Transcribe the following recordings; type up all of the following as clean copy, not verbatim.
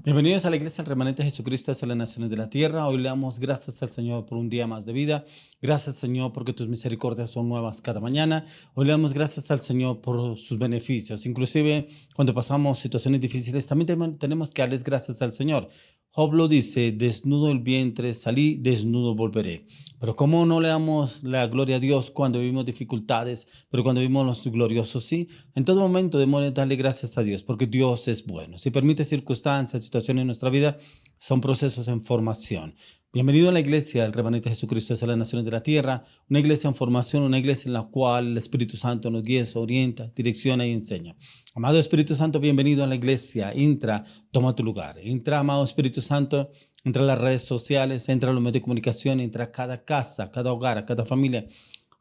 Bienvenidos a la Iglesia del Remanente de Jesucristo hacia las naciones de la tierra. Hoy le damos gracias al Señor por un día más de vida. Gracias, Señor, porque tus misericordias son nuevas cada mañana. Hoy le damos gracias al Señor por sus beneficios. Inclusive cuando pasamos situaciones difíciles, también tenemos que darles gracias al Señor. Job lo dice: desnudo el vientre salí, desnudo volveré. Pero ¿cómo no le damos la gloria a Dios cuando vivimos dificultades, pero cuando vivimos los gloriosos? Sí, en todo momento debemos darle gracias a Dios, porque Dios es bueno. Si permite circunstancias, situaciones en nuestra vida, son procesos en formación. Bienvenido a la iglesia del Remanente de Jesucristo hacia las naciones de la tierra, una iglesia en formación, una iglesia en la cual el Espíritu Santo nos guía, orienta, direcciona y enseña. Amado Espíritu Santo, bienvenido a la iglesia. Entra, toma tu lugar. Entra, amado Espíritu Santo, entra a las redes sociales, entra a los medios de comunicación, entra a cada casa, a cada hogar, a cada familia.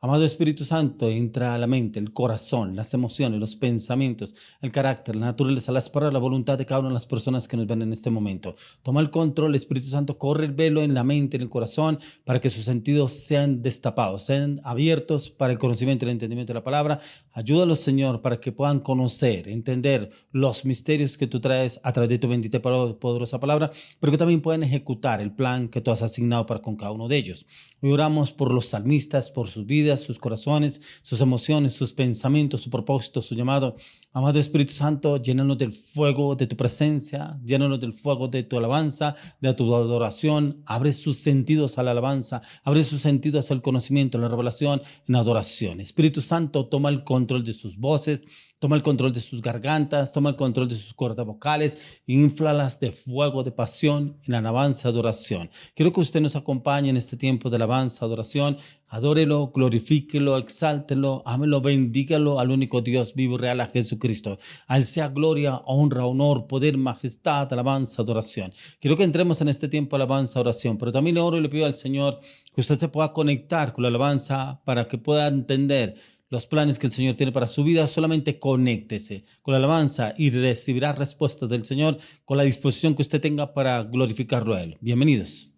Amado Espíritu Santo, entra a la mente, el corazón, las emociones, los pensamientos, el carácter, la naturaleza, las palabras, la voluntad de cada una de las personas que nos ven en este momento. Toma el control, Espíritu Santo, corre el velo en la mente, en el corazón, para que sus sentidos sean destapados, sean abiertos para el conocimiento y el entendimiento de la palabra. Ayúdalos, Señor, para que puedan conocer, entender los misterios que tú traes a través de tu bendita y poderosa palabra, pero que también puedan ejecutar el plan que tú has asignado para con cada uno de ellos. Hoy oramos por los salmistas, por sus vidas, sus corazones, sus emociones, sus pensamientos, su propósito, su llamado. Amado Espíritu Santo, llénanos del fuego de tu presencia, llénanos del fuego de tu alabanza, de tu adoración. Abre sus sentidos a la alabanza, abre sus sentidos al conocimiento, a la revelación, en adoración. Espíritu Santo, toma el control de sus voces, toma el control de sus gargantas, toma el control de sus cuerdas vocales, inflalas de fuego, de pasión, en alabanza, adoración. Quiero que usted nos acompañe en este tiempo de alabanza, adoración. Adórelo, glorifíquelo, exáltelo, ámelo, bendígalo al único Dios vivo y real, a Jesucristo. A Él sea gloria, honra, honor, poder, majestad, alabanza, adoración. Quiero que entremos en este tiempo de alabanza, oración, pero también le oro y le pido al Señor que usted se pueda conectar con la alabanza para que pueda entender los planes que el Señor tiene para su vida. Solamente conéctese con la alabanza y recibirá respuestas del Señor con la disposición que usted tenga para glorificarlo a Él. Bienvenidos.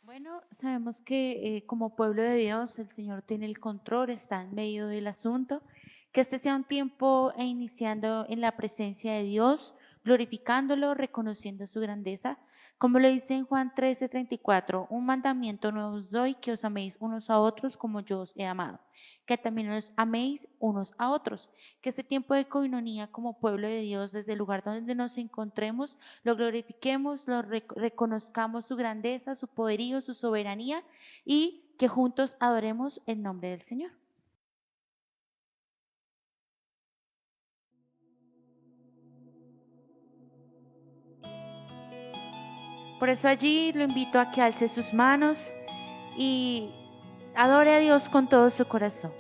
Bueno, sabemos que como pueblo de Dios el Señor tiene el control, está en medio del asunto. Que este sea un tiempo iniciando en la presencia de Dios, glorificándolo, reconociendo su grandeza. Como lo dice en Juan 13:34, un mandamiento nuevo os doy, que os améis unos a otros como yo os he amado, que también os améis unos a otros. Que este tiempo de coinonía como pueblo de Dios, desde el lugar donde nos encontremos, lo glorifiquemos, reconozcamos su grandeza, su poderío, su soberanía, y que juntos adoremos el nombre del Señor. Por eso allí lo invito a que alce sus manos y adore a Dios con todo su corazón.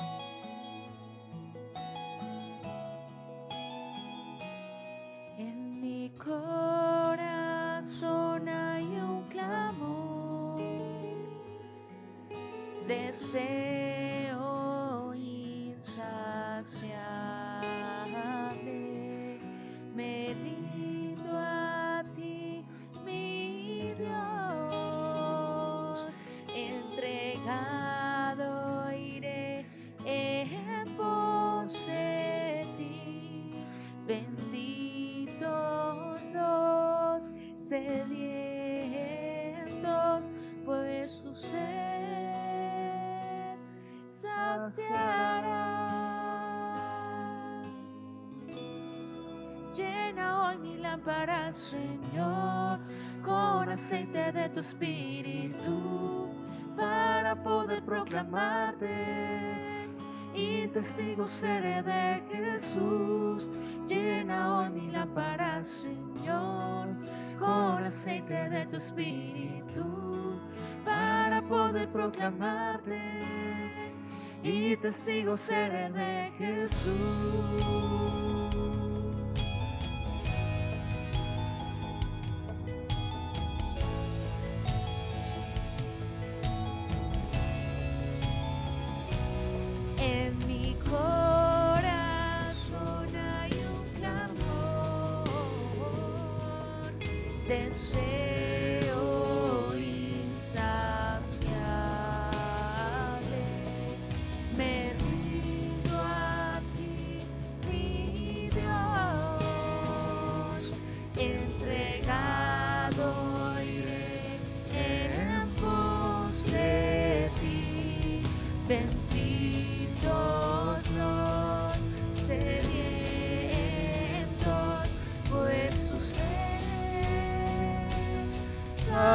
En mi corazón hay un clamor, deseo insaciable, me rindo a ti, mi Dios, entregado iré en pos de ti, benditos los sedientos, pues tu sed saciarás. Llena hoy mi lámpara, Señor, con aceite de tu espíritu, para poder proclamarte y testigo seré de Jesús. Llena hoy mi lámpara, Señor, con aceite de tu espíritu, para poder proclamarte y testigo seré de Jesús. En mi corazón hay un clamor, deseo insaciable,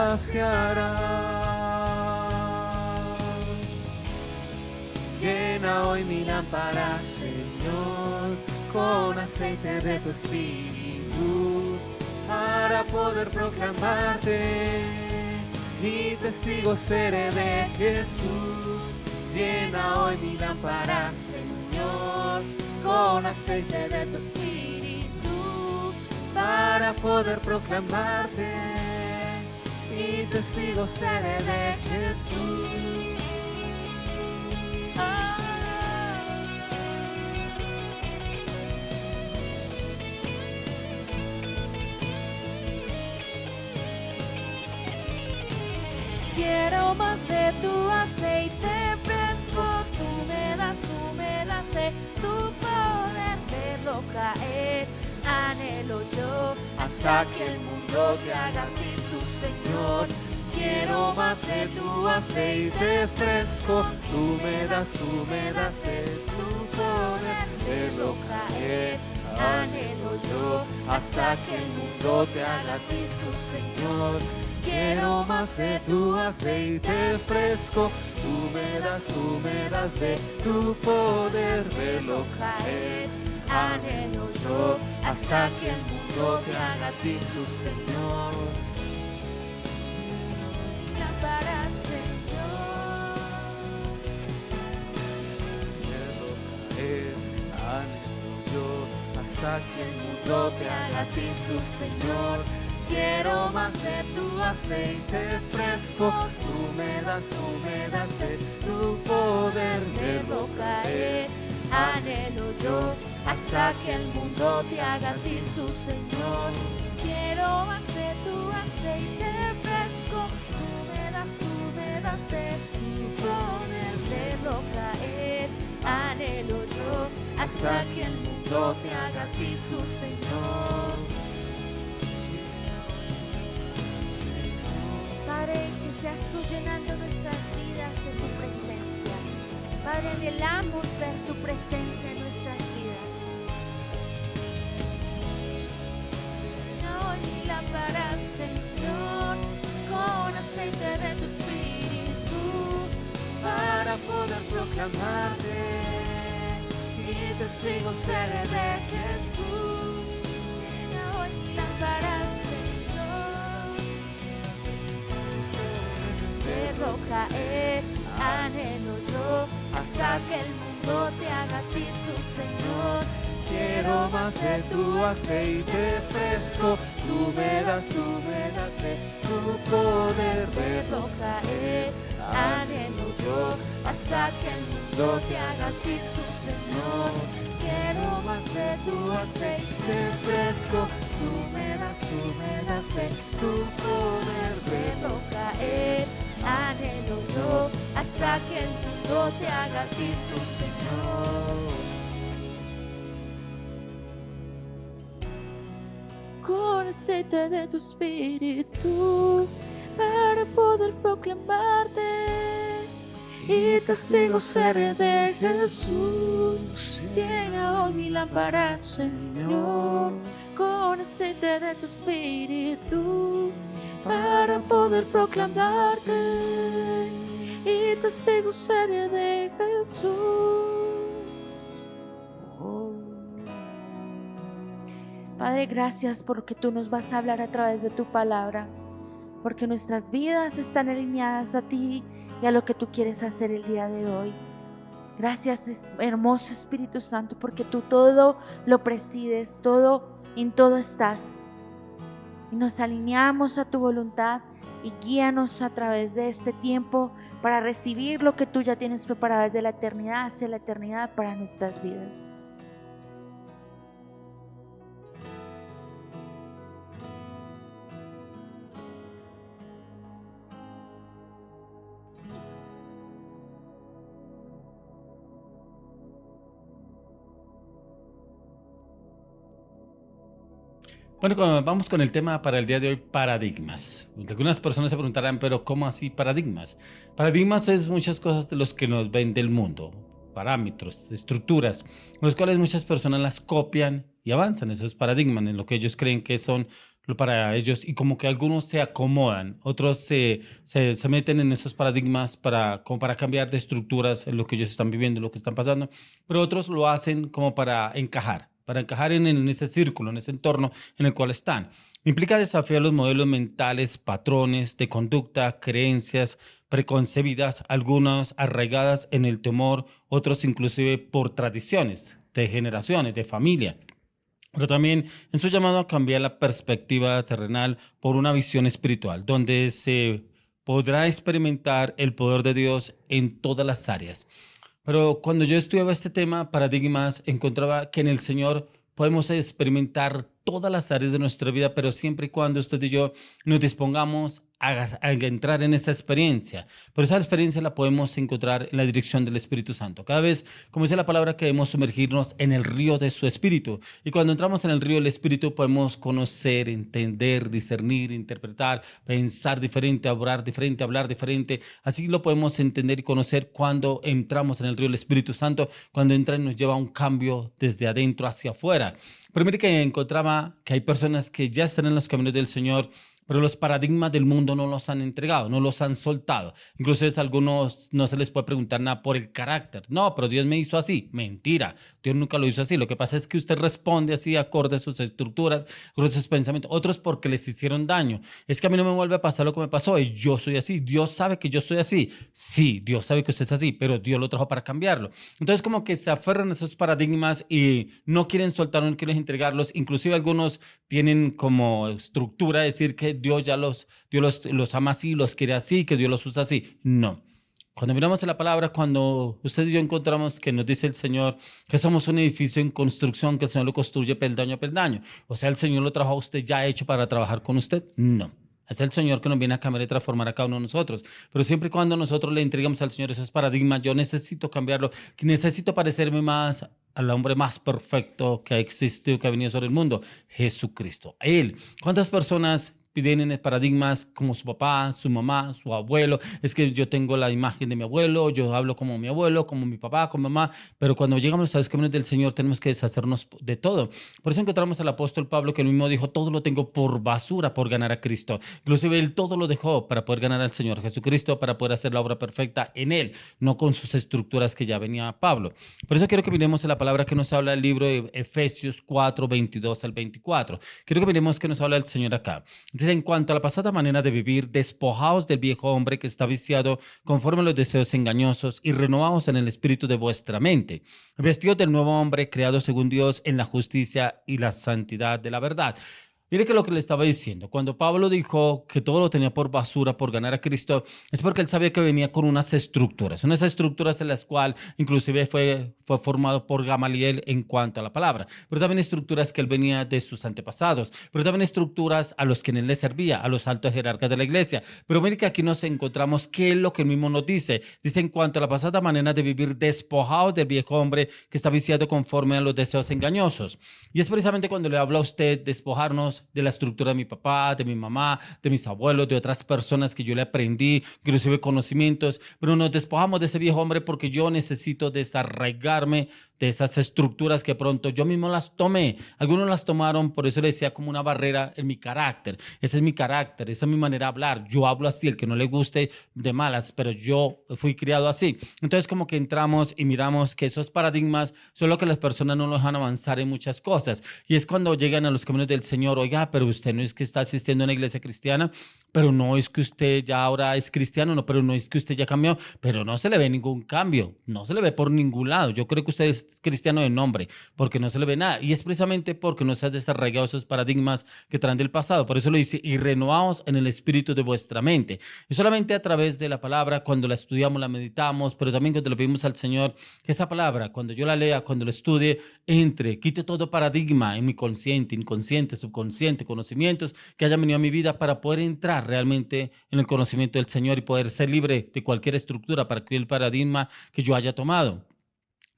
saciarás. Llena hoy mi lámpara, Señor, con aceite de tu espíritu, para poder proclamarte y testigo seré de Jesús. Llena hoy mi lámpara, Señor, con aceite de tu espíritu, para poder proclamarte y testigo seré de Jesús. Quiero más de tu aceite fresco, tú me das de tu poder, verlo caer, anhelo yo, hasta que el mundo te haga a ti su Señor. Quiero más de tu aceite fresco, tú me das de tu poder, verlo caer, anhelo yo, hasta que el mundo te haga a ti su Señor. Quiero más de tu aceite fresco, tú me das de tu poder, verlo caer, anhelo yo, hasta que el mundo te haga a ti su Señor. Lámpara, Señor. Verlo caer, anhelo yo, hasta que el mundo te haga a ti su Señor. Quiero más de tu aceite fresco, tú me das de tu poder, verlo caer, anhelo yo, hasta que el mundo te haga a ti su Señor. Quiero más de tu aceite fresco, tú me das de tu poder, verlo caer, anhelo yo, hasta que el mundo te haga a ti su Señor. Padre, que seas tú llenando nuestras vidas de tu presencia. Padre, anhelamos ver tu presencia en nuestras vidas. Llena hoy mi lámpara, Señor, con aceite de tu espíritu, para poder proclamarte y testigo seré de Jesús. llena hoy mi lámpara, verlo caer, anhelo yo, hasta que el mundo te haga a ti su Señor. Quiero más de tu aceite fresco, tú me das de tu poder, verlo caer, Anhelo yo, hasta que el mundo te haga a ti su Señor. Quiero más de tu aceite fresco, tú me das de tu poder, verlo caer, anhelo yo, hasta que el mundo te haga a ti su Señor. Con aceite de tu espíritu, para poder proclamarte y testigo seré de Jesús. Llena hoy mi lámpara, Señor, con aceite de tu espíritu, para poder proclamarte y testigo seré de Jesús. Padre, gracias porque tú nos vas a hablar a través de tu palabra, porque nuestras vidas están alineadas a ti y a lo que tú quieres hacer el día de hoy. Gracias, hermoso Espíritu Santo, porque tú todo lo presides, en todo estás. Y nos alineamos a tu voluntad y guíanos a través de este tiempo para recibir lo que tú ya tienes preparado desde la eternidad hacia la eternidad para nuestras vidas. Bueno, vamos con el tema para el día de hoy, paradigmas. Algunas personas se preguntarán, pero ¿cómo así paradigmas? Paradigmas es muchas cosas de los que nos ven del mundo, parámetros, estructuras, los cuales muchas personas las copian y avanzan esos paradigmas en lo que ellos creen que son para ellos y como que algunos se acomodan, otros se meten en esos paradigmas como para cambiar de estructuras en lo que ellos están viviendo, lo que están pasando, pero otros lo hacen como para encajar en ese círculo, en ese entorno en el cual están. Implica desafiar los modelos mentales, patrones de conducta, creencias preconcebidas, algunas arraigadas en el temor, otros inclusive por tradiciones de generaciones, de familia, pero también en su llamado a cambiar la perspectiva terrenal por una visión espiritual, donde se podrá experimentar el poder de Dios en todas las áreas. Pero cuando yo estudiaba este tema, paradigmas, encontraba que en el Señor podemos experimentar todas las áreas de nuestra vida, pero siempre y cuando usted y yo nos dispongamos a entrar en esa experiencia. Pero esa experiencia la podemos encontrar en la dirección del Espíritu Santo. Cada vez, como dice la palabra, que debemos sumergirnos en el río de su Espíritu. Y cuando entramos en el río del Espíritu podemos conocer, entender, discernir, interpretar, pensar diferente, hablar diferente. Así lo podemos entender y conocer cuando entramos en el río del Espíritu Santo, cuando entra y nos lleva a un cambio desde adentro hacia afuera. Pero mire que encontraba que hay personas que ya están en los caminos del Señor, pero los paradigmas del mundo no los han entregado, no los han soltado. Incluso a algunos no se les puede preguntar nada por el carácter. No, pero Dios me hizo así. Mentira, Dios nunca lo hizo así. Lo que pasa es que usted responde así acorde a sus estructuras, acorde a sus pensamientos. Otros porque les hicieron daño. Es que a mí no me vuelve a pasar lo que me pasó. Es yo soy así. Dios sabe que yo soy así. Sí, Dios sabe que usted es así, pero Dios lo trajo para cambiarlo. Entonces como que se aferran a esos paradigmas y no quieren soltar, no quieren entregarlos. Inclusive algunos tienen como estructura decir que Dios los ama así, los quiere así, que Dios los usa así. No. Cuando miramos en la palabra, cuando usted y yo encontramos que nos dice el Señor que somos un edificio en construcción, que el Señor lo construye peldaño a peldaño. O sea, el Señor lo trajo a usted ya hecho para trabajar con usted. No. Es el Señor que nos viene a cambiar y transformar a cada uno de nosotros. Pero siempre y cuando nosotros le entregamos al Señor esos paradigmas, yo necesito cambiarlo, que necesito parecerme más al hombre más perfecto que ha existido, que ha venido sobre el mundo, Jesucristo. Él. ¿Cuántas personas tienen paradigmas como su papá, su mamá, su abuelo? Es que yo tengo la imagen de mi abuelo, yo hablo como mi abuelo, como mi papá, como mamá, pero cuando llegamos a los caminos del Señor tenemos que deshacernos de todo. Por eso encontramos al apóstol Pablo, que él mismo dijo: todo lo tengo por basura por ganar a Cristo. Inclusive él todo lo dejó para poder ganar al Señor Jesucristo, para poder hacer la obra perfecta en él, no con sus estructuras que ya venía Pablo. Por eso quiero que miremos en la palabra que nos habla el libro de Efesios 4, 22 al 24. Quiero que miremos que nos habla el Señor acá. Dice: en cuanto a la pasada manera de vivir, despojaos del viejo hombre que está viciado conforme a los deseos engañosos y renovaos en el espíritu de vuestra mente. Vestidos del nuevo hombre creado según Dios en la justicia y la santidad de la verdad. Mire que lo que le estaba diciendo, cuando Pablo dijo que todo lo tenía por basura por ganar a Cristo, es porque él sabía que venía con unas estructuras en las cuales inclusive fue formado por Gamaliel en cuanto a la palabra, pero también estructuras que él venía de sus antepasados, pero también estructuras a los que él le servía, a los altos jerarcas de la iglesia. Pero mire que aquí nos encontramos qué es lo que él mismo nos dice. Dice: en cuanto a la pasada manera de vivir, despojados del viejo hombre que está viciado conforme a los deseos engañosos. Y es precisamente cuando le habla a usted despojarnos de la estructura de mi papá, de mi mamá, de mis abuelos, de otras personas que yo le aprendí, inclusive conocimientos, pero nos despojamos de ese viejo hombre porque yo necesito desarraigarme de esas estructuras que pronto yo mismo las tomé. Algunos las tomaron, por eso le decía, como una barrera en mi carácter. Ese es mi carácter, esa es mi manera de hablar. Yo hablo así, el que no le guste, de malas, pero yo fui criado así. Entonces como que entramos y miramos que esos paradigmas son lo que las personas no nos dejan avanzar en muchas cosas. Y es cuando llegan a los caminos del Señor: oiga, pero usted no es que está asistiendo a una iglesia cristiana, pero no es que usted ya ahora es cristiano, no, pero no es que usted ya cambió, pero no se le ve ningún cambio, no se le ve por ningún lado. Yo creo que usted es cristiano de nombre, porque no se le ve nada. Y es precisamente porque no se han desarraigado esos paradigmas que traen del pasado. Por eso lo dice: y renovaos en el espíritu de vuestra mente. Y solamente a través de la palabra, cuando la estudiamos, la meditamos, pero también cuando le pedimos al Señor que esa palabra, cuando yo la lea, cuando la estudie, entre, quite todo paradigma en mi consciente, inconsciente, subconsciente, conocimientos que hayan venido a mi vida, para poder entrar realmente en el conocimiento del Señor y poder ser libre de cualquier estructura, para cualquier paradigma que yo haya tomado.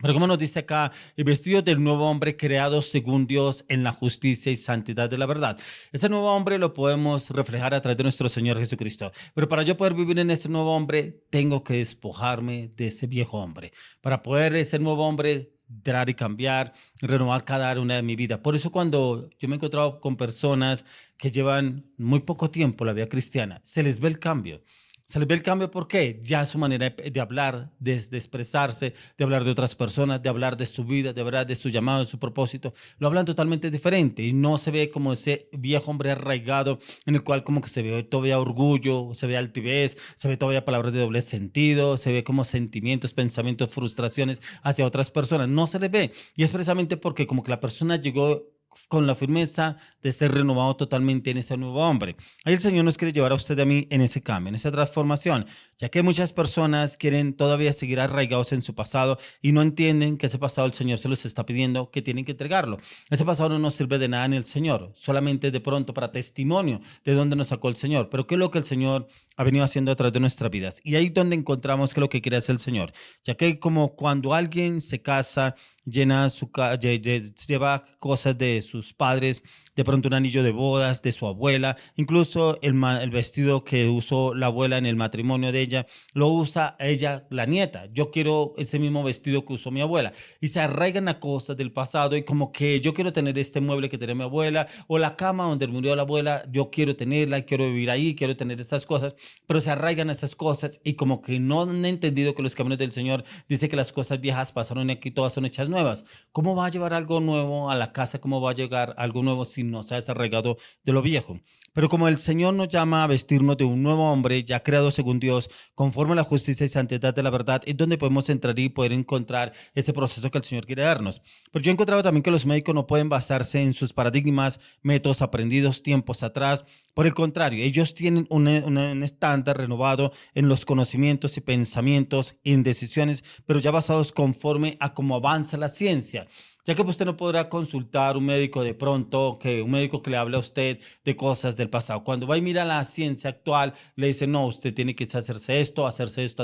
Pero como nos dice acá, y vestidos del nuevo hombre creado según Dios en la justicia y santidad de la verdad. Ese nuevo hombre lo podemos reflejar a través de nuestro Señor Jesucristo. Pero para yo poder vivir en ese nuevo hombre, tengo que despojarme de ese viejo hombre. Para poder ese nuevo hombre entrar y cambiar, renovar cada área de mi vida. Por eso cuando yo me he encontrado con personas que llevan muy poco tiempo la vida cristiana, se les ve el cambio. Se les ve el cambio porque ya su manera de hablar, de expresarse, de hablar de otras personas, de hablar de su vida, de hablar de su llamado, de su propósito, lo hablan totalmente diferente y no se ve como ese viejo hombre arraigado en el cual como que se ve todavía orgullo, se ve altivez, se ve todavía palabras de doble sentido, se ve como sentimientos, pensamientos, frustraciones hacia otras personas. No se les ve y es precisamente porque como que la persona llegó con la firmeza de ser renovado totalmente en ese nuevo hombre. Ahí el Señor nos quiere llevar a usted y a mí en ese cambio, en esa transformación, ya que muchas personas quieren todavía seguir arraigados en su pasado y no entienden que ese pasado el Señor se los está pidiendo que tienen que entregarlo. Ese pasado no nos sirve de nada en el Señor, solamente de pronto para testimonio de dónde nos sacó el Señor, pero qué es lo que el Señor ha venido haciendo a través de nuestras vidas. Y ahí es donde encontramos que lo que quiere hacer el Señor, ya que como cuando alguien se casa, lleva cosas de sus padres, de pronto un anillo de bodas de su abuela, incluso el vestido que usó la abuela en el matrimonio de ella, lo usa ella, la nieta. Yo quiero ese mismo vestido que usó mi abuela. Y se arraigan a cosas del pasado y como que yo quiero tener este mueble que tenía mi abuela o la cama donde murió la abuela, yo quiero tenerla, quiero vivir ahí, quiero tener esas cosas, pero se arraigan a esas cosas y como que no han entendido que los caminos del Señor dice que las cosas viejas pasaron y aquí todas son hechas nuevas. ¿Cómo va a llevar algo nuevo a la casa? ¿Cómo va a llegar algo nuevo si no se ha desarraigado de lo viejo? Pero como el Señor nos llama a vestirnos de un nuevo hombre ya creado según Dios, conforme a la justicia y santidad de la verdad, es donde podemos entrar y poder encontrar ese proceso que el Señor quiere darnos. Pero yo he encontrado también que los médicos no pueden basarse en sus paradigmas, métodos aprendidos tiempos atrás. Por el contrario, ellos tienen un estándar renovado en los conocimientos y pensamientos y en decisiones, pero ya basados conforme a cómo avanza la ciencia. Ya que usted no podrá consultar un médico de pronto, que un médico que le hable a usted de cosas del pasado. Cuando va y mira la ciencia actual, le dice, no, usted tiene que hacerse esto, a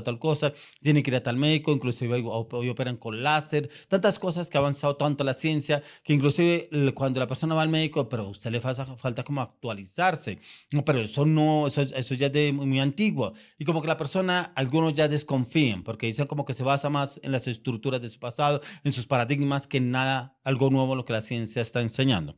tal cosa, tiene que ir a tal médico, inclusive hoy operan con láser, tantas cosas que ha avanzado tanto la ciencia, que inclusive cuando la persona va al médico, pero a usted le falta como actualizarse. No, pero eso no, eso ya es de muy antiguo. Y como que la persona, algunos ya desconfían, porque dicen como que se basa más en las estructuras de su pasado, en sus paradigmas, que en nada algo nuevo lo que la ciencia está enseñando.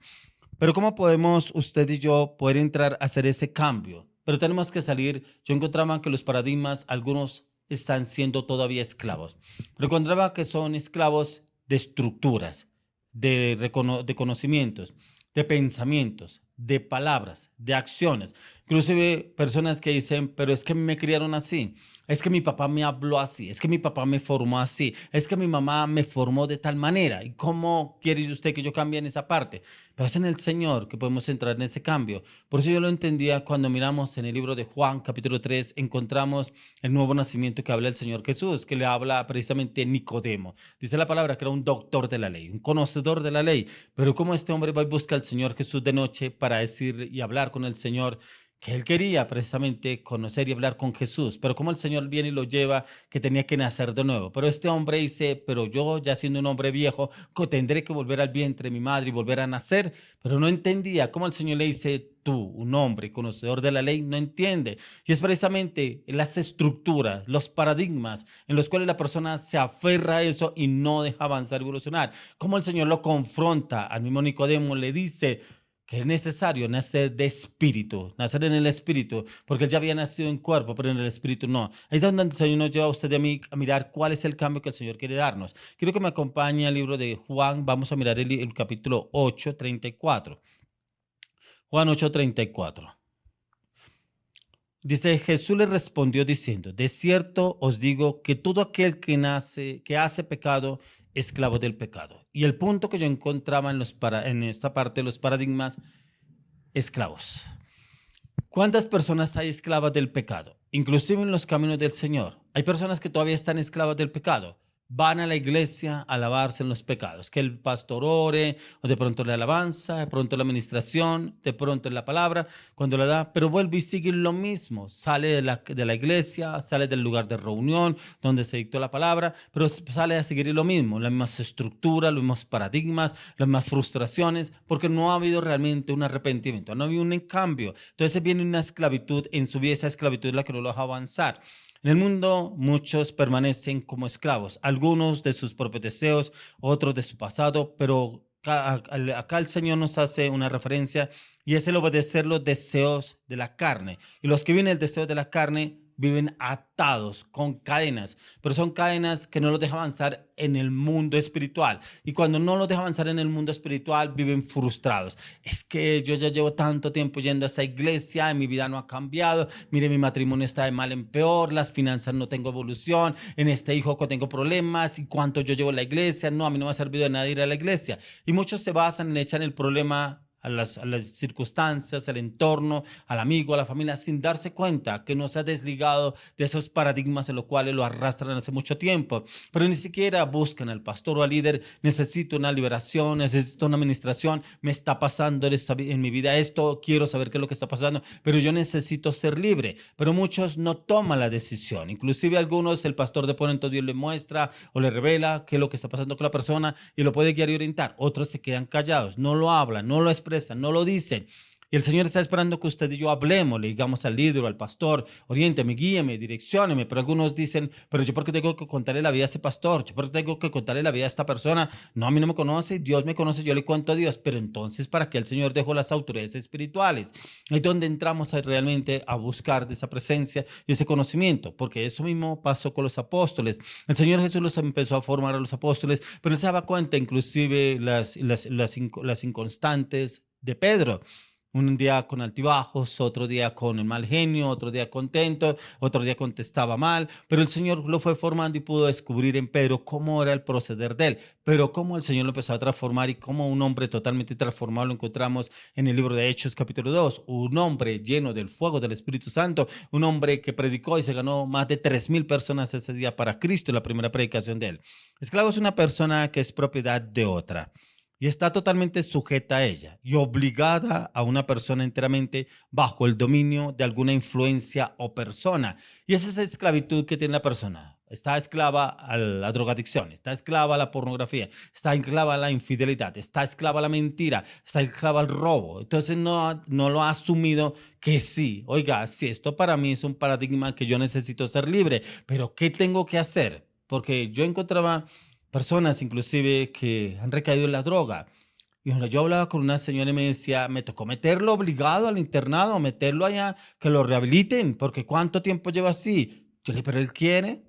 Pero ¿cómo podemos usted y yo poder entrar a hacer ese cambio? Pero tenemos que salir. Yo encontraba que los paradigmas, algunos están siendo todavía esclavos. Pero encontraba que son esclavos de estructuras, de conocimientos, de pensamientos, de palabras, de acciones. Inclusive personas que dicen, pero es que me criaron así, es que mi papá me habló así, es que mi papá me formó así, es que mi mamá me formó de tal manera. ¿Y cómo quiere usted que yo cambie en esa parte? Pero es en el Señor que podemos entrar en ese cambio. Por eso yo lo entendía cuando miramos en el libro de Juan, capítulo 3, encontramos el nuevo nacimiento que habla el Señor Jesús, que le habla precisamente Nicodemo. Dice la palabra que era un doctor de la ley, un conocedor de la ley. Pero cómo este hombre va y busca al Señor Jesús de noche para decir y hablar con el Señor, que él quería precisamente conocer y hablar con Jesús, pero como el Señor viene y lo lleva, que tenía que nacer de nuevo. Pero este hombre dice, pero yo ya siendo un hombre viejo, tendré que volver al vientre de mi madre y volver a nacer, pero no entendía cómo el Señor le dice, tú, un hombre conocedor de la ley, no entiende. Y es precisamente las estructuras, los paradigmas en los cuales la persona se aferra a eso y no deja avanzar y evolucionar. Como el Señor lo confronta al mismo Nicodemo, le dice, que es necesario nacer de espíritu, nacer en el espíritu, porque él ya había nacido en cuerpo, pero en el espíritu no. Ahí es donde el Señor nos lleva a usted y a mí a mirar cuál es el cambio que el Señor quiere darnos. Quiero que me acompañe al libro de Juan, vamos a mirar el capítulo 8, 34. Juan 8, 34. Dice, Jesús le respondió diciendo, de cierto os digo que todo aquel que hace pecado, esclavo del pecado. Y el punto que yo encontraba en esta parte de los paradigmas, esclavos. ¿Cuántas personas hay esclavas del pecado? Inclusive en los caminos del Señor. Hay personas que todavía están esclavas del pecado. Van a la iglesia a alabarse en los pecados. Que el pastor ore, o de pronto la alabanza, de pronto la administración, de pronto la palabra, cuando la da, pero vuelve y sigue lo mismo. Sale de la iglesia, sale del lugar de reunión donde se dictó la palabra, pero sale a seguir lo mismo, las mismas estructuras, los mismos paradigmas, las mismas frustraciones, porque no ha habido realmente un arrepentimiento, no ha habido un cambio. Entonces viene una esclavitud en su vida, esa esclavitud es la que no lo deja avanzar. En el mundo muchos permanecen como esclavos, algunos de sus propios deseos, otros de su pasado, pero acá el Señor nos hace una referencia y es el obedecer los deseos de la carne. Y los que viven el deseo de la carne viven atados con cadenas, pero son cadenas que no los dejan avanzar en el mundo espiritual. Y cuando no los dejan avanzar en el mundo espiritual, viven frustrados. Es que yo ya llevo tanto tiempo yendo a esa iglesia, mi vida no ha cambiado, mire, mi matrimonio está de mal en peor, las finanzas no tengo evolución, en este hijo tengo problemas, y cuánto yo llevo a la iglesia, no, a mí no me ha servido de nada ir a la iglesia. Y muchos se basan en echar el problema a las circunstancias, al entorno, al amigo, a la familia, sin darse cuenta que no se ha desligado de esos paradigmas en los cuales lo arrastran hace mucho tiempo. Pero ni siquiera buscan al pastor o al líder, necesito una liberación, necesito una administración, me está pasando en mi vida esto, quiero saber qué es lo que está pasando, pero yo necesito ser libre. Pero muchos no toman la decisión, inclusive algunos el pastor de pronto Dios le muestra o le revela qué es lo que está pasando con la persona y lo puede guiar y orientar. Otros se quedan callados, no lo hablan, no lo expresan, no lo dicen. Y el Señor está esperando que usted y yo hablemos, le digamos al líder o al pastor, oriénteme, guíeme, direccióneme. Pero algunos dicen, pero yo por qué tengo que contarle la vida a ese pastor, yo por qué tengo que contarle la vida a esta persona. No, a mí no me conoce, Dios me conoce, yo le cuento a Dios. Pero entonces, ¿para qué el Señor dejó las autoridades espirituales? Es donde entramos realmente a buscar de esa presencia y ese conocimiento, porque eso mismo pasó con los apóstoles. El Señor Jesús los empezó a formar a los apóstoles, pero él se daba cuenta inclusive las inconstantes de Pedro. Un día con altibajos, otro día con el mal genio, otro día contento, otro día contestaba mal, pero el Señor lo fue formando y pudo descubrir en Pedro cómo era el proceder de él, pero cómo el Señor lo empezó a transformar y cómo un hombre totalmente transformado lo encontramos en el libro de Hechos capítulo 2, un hombre lleno del fuego del Espíritu Santo, un hombre que predicó y se ganó más de 3,000 personas ese día para Cristo, la primera predicación de él. Esclavo es una persona que es propiedad de otra y está totalmente sujeta a ella y obligada a una persona enteramente bajo el dominio de alguna influencia o persona. Y esa es esa esclavitud que tiene la persona. Está esclava a la drogadicción, está esclava a la pornografía, está esclava a la infidelidad, está esclava a la mentira, está esclava al robo. Entonces no lo ha asumido que sí. Oiga, sí, esto para mí es un paradigma que yo necesito ser libre, pero ¿qué tengo que hacer? Porque yo encontraba personas inclusive que han recaído en la droga. Y bueno, yo hablaba con una señora y me decía, me tocó meterlo obligado al internado, meterlo allá, que lo rehabiliten, porque ¿cuánto tiempo lleva así? Yo le dije, ¿pero él quiere?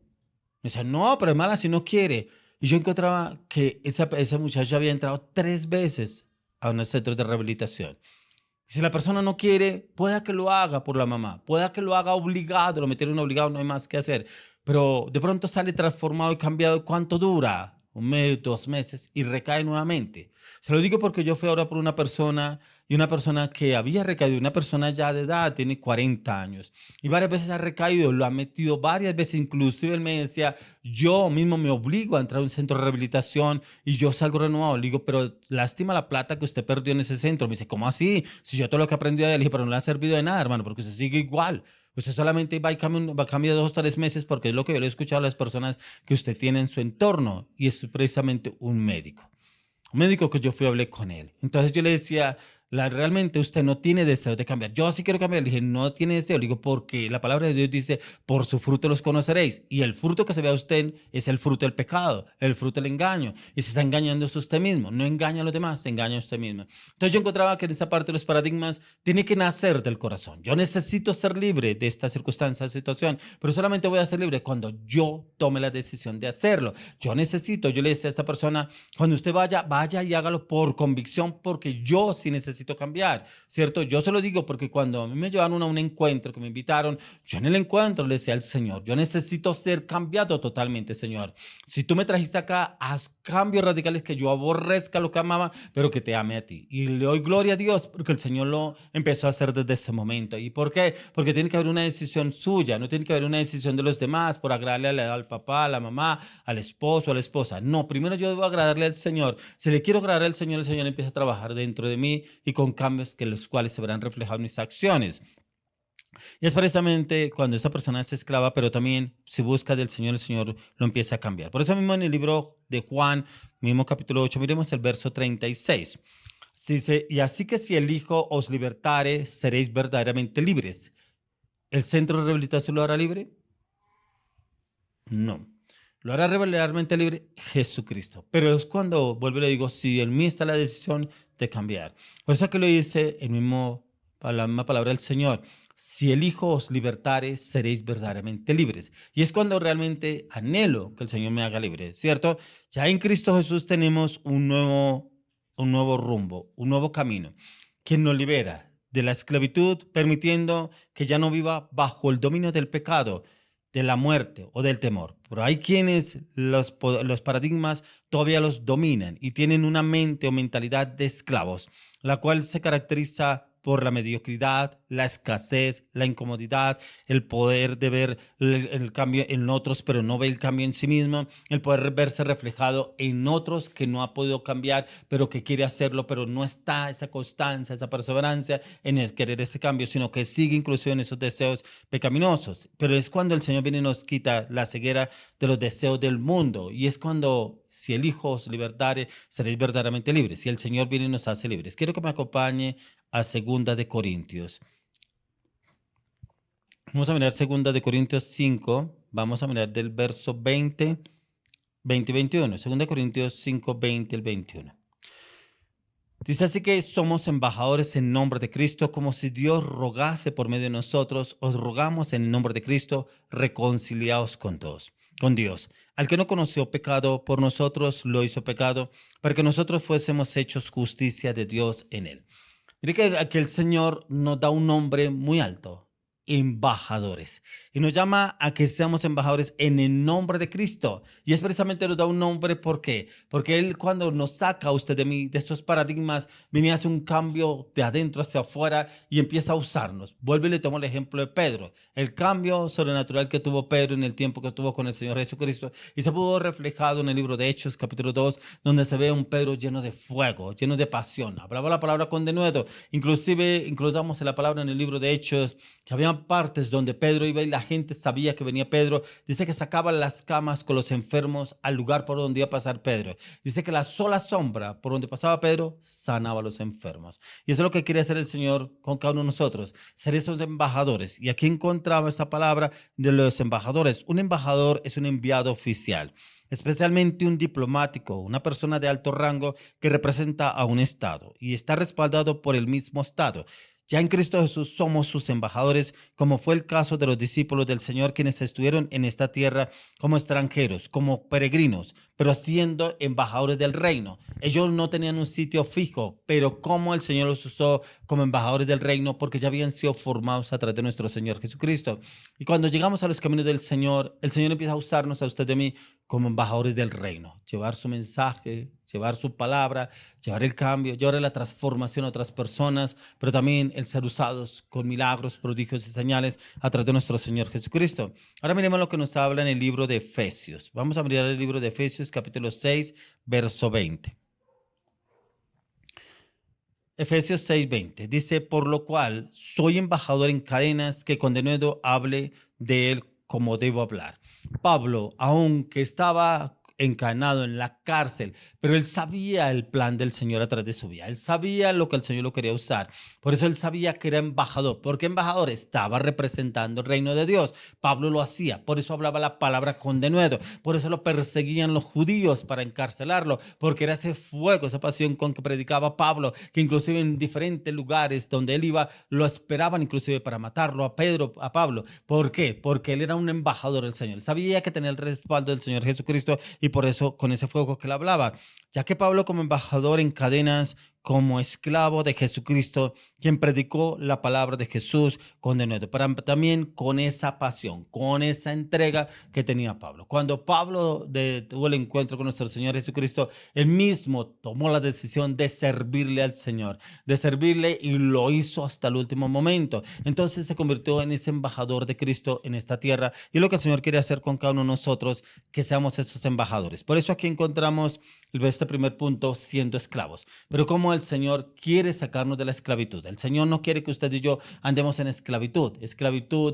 Me decía, no, pero es mala si no quiere. Y yo encontraba que esa muchacha había entrado 3 veces a un centro de rehabilitación. Si la persona no quiere, pueda que lo haga por la mamá, pueda que lo haga obligado, lo metieron obligado, no hay más que hacer. Pero de pronto sale transformado y cambiado. ¿Cuánto dura? 1 mes, 2 meses y recae nuevamente. Se lo digo porque yo fui ahora por una persona y una persona que había recaído, una persona ya de edad, tiene 40 años y varias veces ha recaído, lo ha metido varias veces, inclusive él me decía, yo mismo me obligo a entrar a un centro de rehabilitación y yo salgo renovado. Le digo, pero lástima la plata que usted perdió en ese centro. Me dice, ¿cómo así? Si yo todo lo que aprendí de él, le dije, pero no le ha servido de nada, hermano, porque usted sigue igual. Usted solamente va a cambiar 2 o 3 meses porque es lo que yo le he escuchado a las personas que usted tiene en su entorno y es precisamente un médico. Un médico que yo fui a hablar con él. Entonces yo le decía, realmente usted no tiene deseo de cambiar. Yo sí quiero cambiar. Le dije, no tiene deseo. Le digo, porque la palabra de Dios dice, por su fruto los conoceréis. Y el fruto que se ve a usted es el fruto del pecado, el fruto del engaño. Y se está engañando a usted mismo. No engaña a los demás, se engaña a usted mismo. Entonces yo encontraba que en esa parte de los paradigmas tiene que nacer del corazón. Yo necesito ser libre de esta circunstancia, situación, pero solamente voy a ser libre cuando yo tome la decisión de hacerlo. Yo le decía a esta persona, cuando usted vaya y hágalo por convicción, porque yo sí necesito cambiar, ¿cierto? Yo se lo digo porque cuando a mí me llevaron a un encuentro que me invitaron, yo en el encuentro le decía al Señor, yo necesito ser cambiado totalmente, Señor. Si tú me trajiste acá, haz cambios radicales que yo aborrezca lo que amaba, pero que te ame a ti. Y le doy gloria a Dios porque el Señor lo empezó a hacer desde ese momento. ¿Y por qué? Porque tiene que haber una decisión suya, no tiene que haber una decisión de los demás por agradarle al papá, a la mamá, al esposo, a la esposa. No, primero yo debo agradarle al Señor. Si le quiero agradar al Señor, el Señor empieza a trabajar dentro de mí y con cambios que los cuales se verán reflejados en mis acciones. Y es precisamente cuando esa persona es esclava, pero también si busca del Señor, el Señor lo empieza a cambiar. Por eso mismo en el libro de Juan, mismo capítulo 8, miremos el verso 36. Dice, y así que si el Hijo os libertare, seréis verdaderamente libres. ¿El centro de rehabilitación lo hará libre? No. Lo hará regularmente libre Jesucristo. Pero es cuando, vuelvo y le digo, si en mí está la decisión de cambiar. Por eso que lo dice la misma palabra del Señor. Si el Hijo os libertare, seréis verdaderamente libres. Y es cuando realmente anhelo que el Señor me haga libre, ¿cierto? Ya en Cristo Jesús tenemos un nuevo rumbo, un nuevo camino, quien nos libera de la esclavitud, permitiendo que ya no viva bajo el dominio del pecado, de la muerte o del temor. Pero hay quienes los paradigmas todavía los dominan y tienen una mente o mentalidad de esclavos, la cual se caracteriza por la mediocridad, la escasez, la incomodidad, el poder de ver el cambio en otros, pero no ve el cambio en sí mismo, el poder verse reflejado en otros que no ha podido cambiar, pero que quiere hacerlo, pero no está esa constancia, esa perseverancia en el querer ese cambio, sino que sigue inclusive en esos deseos pecaminosos. Pero es cuando el Señor viene y nos quita la ceguera de los deseos del mundo, y es cuando, si el Hijo os libertare, seréis verdaderamente libres. Si el Señor viene y nos hace libres. Quiero que me acompañe a Segunda de Corintios. Vamos a mirar Segunda de Corintios 5, vamos a mirar del verso 20 y 21. Segunda de Corintios 5, 20 al 21. Dice así que somos embajadores en nombre de Cristo, como si Dios rogase por medio de nosotros. Os rogamos en el nombre de Cristo, reconciliaos con Dios. Al que no conoció pecado, por nosotros lo hizo pecado, para que nosotros fuésemos hechos justicia de Dios en él. Mire que aquí el Señor nos da un nombre muy alto, embajadores. Y nos llama a que seamos embajadores en el nombre de Cristo. Y es precisamente nos da un nombre, ¿por qué? Porque Él cuando nos saca a usted de mí, de estos paradigmas, viene a hacer un cambio de adentro hacia afuera y empieza a usarnos. Vuelvo y le tomo el ejemplo de Pedro. El cambio sobrenatural que tuvo Pedro en el tiempo que estuvo con el Señor Jesucristo y se pudo reflejado en el libro de Hechos, capítulo 2, donde se ve un Pedro lleno de fuego, lleno de pasión. Hablaba la palabra con denuedo. Inclusive, incluyamos en la palabra en el libro de Hechos, que había partes donde Pedro iba y la gente sabía que venía Pedro. Dice que sacaban las camas con los enfermos al lugar por donde iba a pasar Pedro. Dice que la sola sombra por donde pasaba Pedro sanaba a los enfermos. Y eso es lo que quiere hacer el Señor con cada uno de nosotros, ser esos embajadores. Y aquí encontraba esta palabra de los embajadores. Un embajador es un enviado oficial, especialmente un diplomático, una persona de alto rango que representa a un estado y está respaldado por el mismo estado. Ya en Cristo Jesús somos sus embajadores, como fue el caso de los discípulos del Señor, quienes estuvieron en esta tierra como extranjeros, como peregrinos, pero siendo embajadores del reino. Ellos no tenían un sitio fijo, pero como el Señor los usó como embajadores del reino, porque ya habían sido formados a través de nuestro Señor Jesucristo. Y cuando llegamos a los caminos del Señor, el Señor empieza a usarnos a usted y a mí como embajadores del reino, llevar su mensaje, llevar su palabra, llevar el cambio, llevar la transformación a otras personas, pero también el ser usados con milagros, prodigios y señales a través de nuestro Señor Jesucristo. Ahora miremos lo que nos habla en el libro de Efesios. Vamos a mirar el libro de Efesios, capítulo 6, verso 20. Efesios 6, 20. Dice, por lo cual soy embajador en cadenas, que con denuedo hable de él como debo hablar. Pablo, aunque estaba encadenado en la cárcel, pero él sabía el plan del Señor a través de su vida. Él sabía lo que el Señor lo quería usar. Por eso él sabía que era embajador. ¿Por qué embajador? Estaba representando el reino de Dios. Pablo lo hacía. Por eso hablaba la palabra con denuedo. Por eso lo perseguían los judíos para encarcelarlo, porque era ese fuego, esa pasión con que predicaba Pablo, que inclusive en diferentes lugares donde él iba, lo esperaban inclusive para matarlo a Pablo. ¿Por qué? Porque él era un embajador del Señor. Él sabía que tenía el respaldo del Señor Jesucristo y por eso con ese fuego que él hablaba. Ya que Pablo, como embajador en cadenas, como esclavo de Jesucristo, quien predicó la palabra de Jesús con denuedo, pero también con esa pasión, con esa entrega que tenía Pablo. Cuando Pablo tuvo el encuentro con nuestro Señor Jesucristo, él mismo tomó la decisión de servirle al Señor, de servirle, y lo hizo hasta el último momento. Entonces se convirtió en ese embajador de Cristo en esta tierra, y lo que el Señor quiere hacer con cada uno de nosotros, que seamos esos embajadores. Por eso aquí encontramos este primer punto, siendo esclavos. Pero como el Señor quiere sacarnos de la esclavitud. El Señor no quiere que usted y yo andemos en esclavitud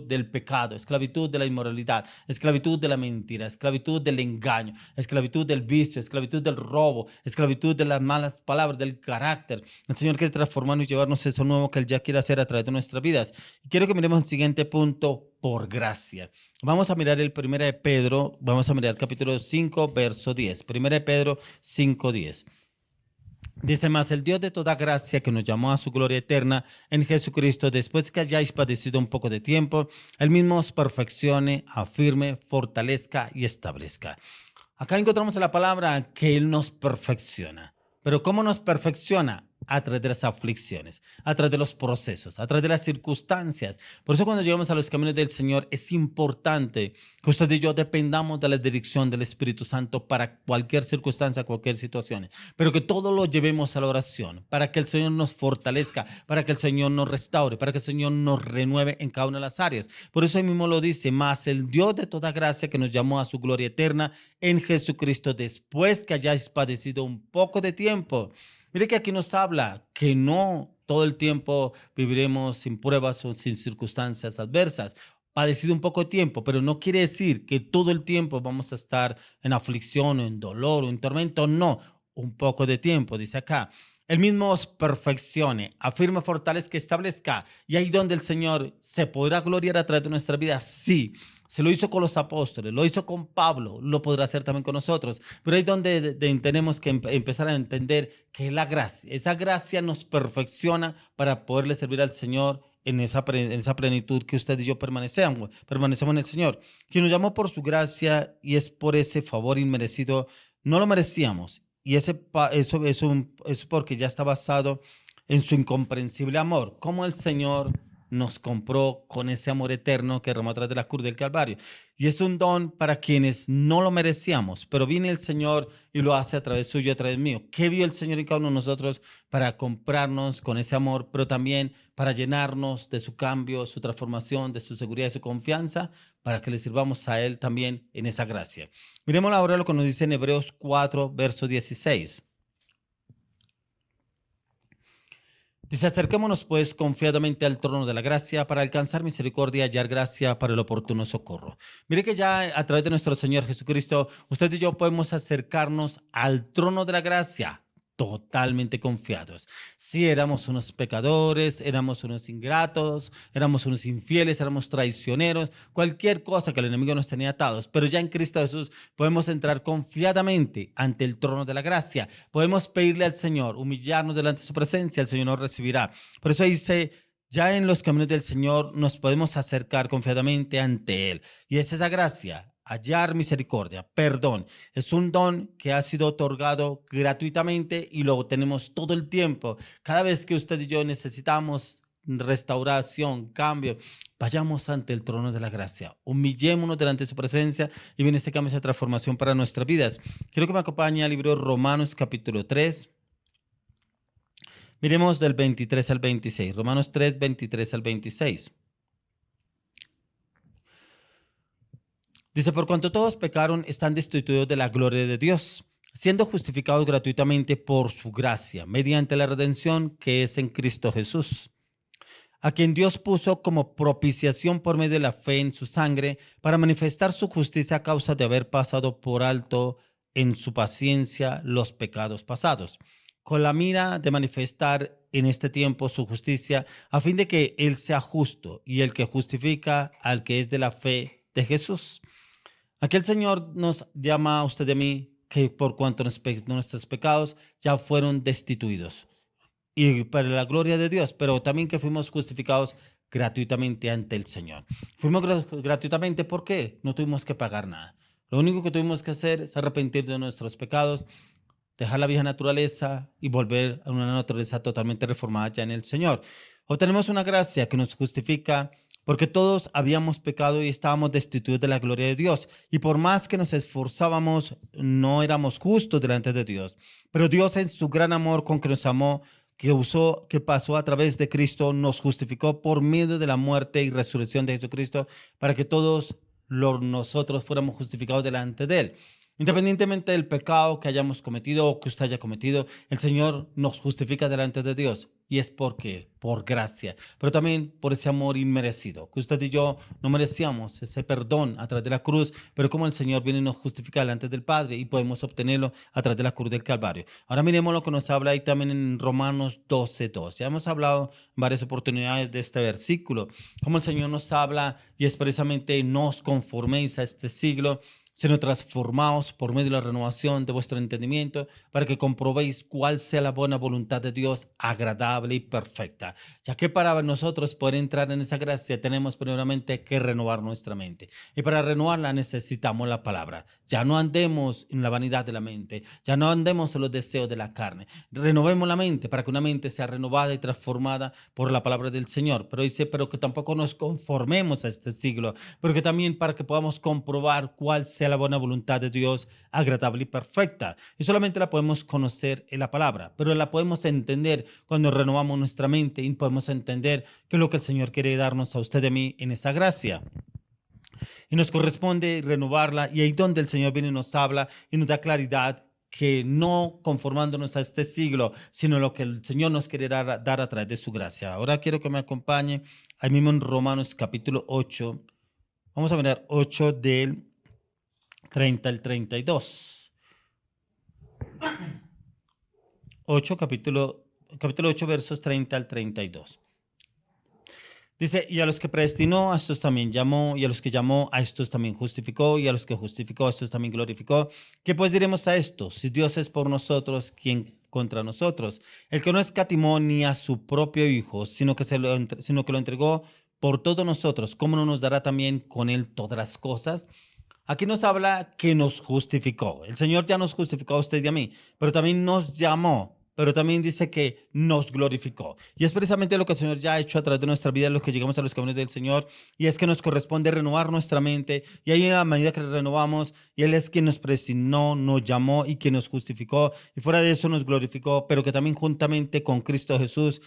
del pecado, esclavitud de la inmoralidad, esclavitud de la mentira, esclavitud del engaño, esclavitud del vicio, esclavitud del robo, esclavitud de las malas palabras, del carácter. El Señor quiere transformarnos y llevarnos eso nuevo que Él ya quiere hacer a través de nuestras vidas. Y quiero que miremos el siguiente punto, por gracia. Vamos a mirar el 1 de Pedro, vamos a mirar capítulo 5, verso 10. 1 de Pedro 5, 10. Dice más, el Dios de toda gracia que nos llamó a su gloria eterna en Jesucristo, después que hayáis padecido un poco de tiempo, Él mismo os perfeccione, afirme, fortalezca y establezca. Acá encontramos la palabra que Él nos perfecciona. Pero ¿cómo nos perfecciona? A través de las aflicciones, a través de los procesos, a través de las circunstancias. Por eso cuando llegamos a los caminos del Señor es importante que usted y yo dependamos de la dirección del Espíritu Santo para cualquier circunstancia, cualquier situación. Pero que todo lo llevemos a la oración, para que el Señor nos fortalezca, para que el Señor nos restaure, para que el Señor nos renueve en cada una de las áreas. Por eso ahí mismo lo dice, más el Dios de toda gracia que nos llamó a su gloria eterna en Jesucristo, después que hayáis padecido un poco de tiempo. Mire que aquí nos habla que no todo el tiempo viviremos sin pruebas o sin circunstancias adversas. Padecido un poco de tiempo, pero no quiere decir que todo el tiempo vamos a estar en aflicción, en dolor o en tormento. No, un poco de tiempo, dice acá. Él mismo os perfeccione, afirme, fortalezca, establezca. Y ahí donde el Señor se podrá gloriar a través de nuestra vida, sí. Se lo hizo con los apóstoles, lo hizo con Pablo, lo podrá hacer también con nosotros. Pero ahí donde tenemos que empezar a entender que la gracia, esa gracia nos perfecciona para poderle servir al Señor en esa plenitud que usted y yo permanecemos en el Señor. Quien nos llamó por su gracia y es por ese favor inmerecido, no lo merecíamos. Y eso porque ya está basado en su incomprensible amor. Como el Señor nos compró con ese amor eterno que derramó a través de la cruz del Calvario. Y es un don para quienes no lo merecíamos, pero viene el Señor y lo hace a través suyo y a través mío. ¿Qué vio el Señor en cada uno de nosotros para comprarnos con ese amor, pero también para llenarnos de su cambio, su transformación, de su seguridad y su confianza, para que le sirvamos a Él también en esa gracia? Miremos ahora lo que nos dice en Hebreos 4, verso 16. Dice, acerquémonos pues confiadamente al trono de la gracia para alcanzar misericordia y hallar gracia para el oportuno socorro. Mire que ya a través de nuestro Señor Jesucristo, usted y yo podemos acercarnos al trono de la gracia totalmente confiados. Si éramos unos pecadores, éramos unos ingratos, éramos unos infieles, éramos traicioneros, cualquier cosa que el enemigo nos tenía atados, pero ya en Cristo Jesús podemos entrar confiadamente ante el trono de la gracia. Podemos pedirle al Señor, humillarnos delante de su presencia, el Señor nos recibirá. Por eso dice, ya en los caminos del Señor nos podemos acercar confiadamente ante Él. Y es esa gracia, hallar misericordia, perdón. Es un don que ha sido otorgado gratuitamente y lo tenemos todo el tiempo. Cada vez que usted y yo necesitamos restauración, cambio, vayamos ante el trono de la gracia, humillémonos delante de su presencia y viene ese cambio, esa transformación para nuestras vidas. Quiero que me acompañe al libro de Romanos capítulo 3. Miremos del 23 al 26. Romanos 3, 23 al 26. Dice, por cuanto todos pecaron, están destituidos de la gloria de Dios, siendo justificados gratuitamente por su gracia, mediante la redención que es en Cristo Jesús, a quien Dios puso como propiciación por medio de la fe en su sangre, para manifestar su justicia a causa de haber pasado por alto en su paciencia los pecados pasados, con la mira de manifestar en este tiempo su justicia, a fin de que Él sea justo y el que justifica al que es de la fe de Jesús. Aquí el Señor nos llama a usted y a mí que por cuanto nuestros pecados ya fueron destituidos y para la gloria de Dios, pero también que fuimos justificados gratuitamente ante el Señor. Fuimos gratuitamente, ¿por qué? No tuvimos que pagar nada. Lo único que tuvimos que hacer es arrepentir de nuestros pecados, dejar la vieja naturaleza y volver a una naturaleza totalmente reformada ya en el Señor. Obtenemos una gracia que nos justifica porque todos habíamos pecado y estábamos destituidos de la gloria de Dios. Y por más que nos esforzábamos, no éramos justos delante de Dios. Pero Dios en su gran amor con que nos amó, que pasó a través de Cristo, nos justificó por medio de la muerte y resurrección de Jesucristo para que todos nosotros fuéramos justificados delante de Él. Independientemente del pecado que hayamos cometido o que usted haya cometido, el Señor nos justifica delante de Dios. y es porque por gracia, pero también por ese amor inmerecido, que usted y yo no merecíamos ese perdón a través de la cruz, pero como el Señor viene y nos justifica delante del Padre y podemos obtenerlo a través de la cruz del Calvario. Ahora miremos lo que nos habla ahí también en Romanos 12:2. Ya hemos hablado en varias oportunidades de este versículo, como el Señor nos habla y expresamente no os conforméis a este siglo, sino transformaos por medio de la renovación de vuestro entendimiento, para que comprobéis cuál sea la buena voluntad de Dios, agradable y perfecta. Ya que para nosotros poder entrar en esa gracia tenemos primeramente que renovar nuestra mente. Y para renovarla necesitamos la palabra. Ya no andemos en la vanidad de la mente, ya no andemos en los deseos de la carne. Renovemos la mente para que una mente sea renovada y transformada por la palabra del Señor. Pero dice, pero que tampoco nos conformemos a este siglo, pero que también para que podamos comprobar cuál sea la buena voluntad de Dios, agradable y perfecta. Y solamente la podemos conocer en la palabra, pero la podemos entender cuando renovamos nuestra mente y podemos entender qué es lo que el Señor quiere darnos a usted y a mí en esa gracia. Y nos corresponde renovarla, y ahí donde el Señor viene y nos habla y nos da claridad, que no conformándonos a este siglo, sino lo que el Señor nos quiere dar a través de su gracia. Ahora quiero que me acompañe ahí mismo en Romanos capítulo 8. Vamos a mirar 8 del 30 al 32. 8, capítulo 8, versos 30 al 32. Dice, y a los que predestinó, a estos también llamó, y a los que llamó, a estos también justificó, y a los que justificó, a estos también glorificó. ¿Qué pues diremos a esto? Si Dios es por nosotros, ¿quién contra nosotros? El que no escatimó ni a su propio Hijo, sino que lo entregó por todos nosotros, ¿cómo no nos dará también con él todas las cosas? Aquí nos habla que nos justificó. El Señor ya nos justificó a usted y a mí, pero también nos llamó, pero también dice que nos glorificó. Y es precisamente lo que el Señor ya ha hecho a través de nuestra vida, los que llegamos a los caminos del Señor, y es que nos corresponde renovar nuestra mente, y ahí a medida que renovamos, y Él es quien nos predestinó, nos llamó y quien nos justificó, y fuera de eso nos glorificó, pero que también juntamente con Cristo Jesús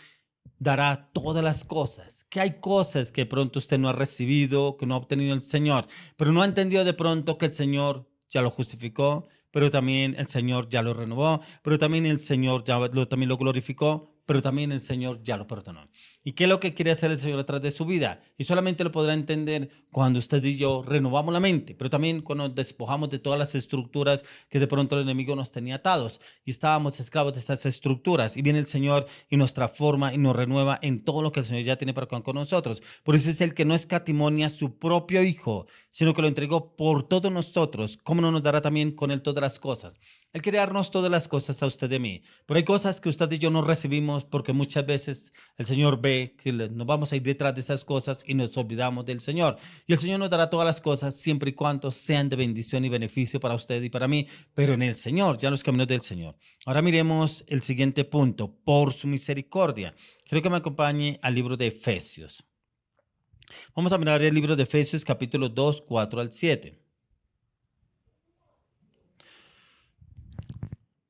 dará todas las cosas. Que hay cosas que de pronto usted no ha recibido, que no ha obtenido el Señor, pero no ha entendido de pronto que el Señor ya lo justificó, pero también el Señor ya lo renovó, pero también el Señor también lo glorificó, pero también el Señor ya lo perdonó. ¿Y qué es lo que quiere hacer el Señor a través de su vida? Y solamente lo podrá entender cuando usted y yo renovamos la mente, pero también cuando nos despojamos de todas las estructuras que de pronto el enemigo nos tenía atados y estábamos esclavos de estas estructuras. Y viene el Señor y nos transforma y nos renueva en todo lo que el Señor ya tiene para con nosotros. Por eso es el que no escatimó a su propio Hijo, sino que lo entregó por todos nosotros. ¿Cómo no nos dará también con él todas las cosas? Él quiere darnos todas las cosas a usted y a mí, pero hay cosas que usted y yo no recibimos porque muchas veces el Señor ve que nos vamos a ir detrás de esas cosas y nos olvidamos del Señor. Y el Señor nos dará todas las cosas siempre y cuando sean de bendición y beneficio para usted y para mí, pero en el Señor, ya en los caminos del Señor. Ahora miremos el siguiente punto, por su misericordia. Quiero que me acompañe al libro de Efesios. Vamos a mirar el libro de Efesios capítulo 2, 4 al 7.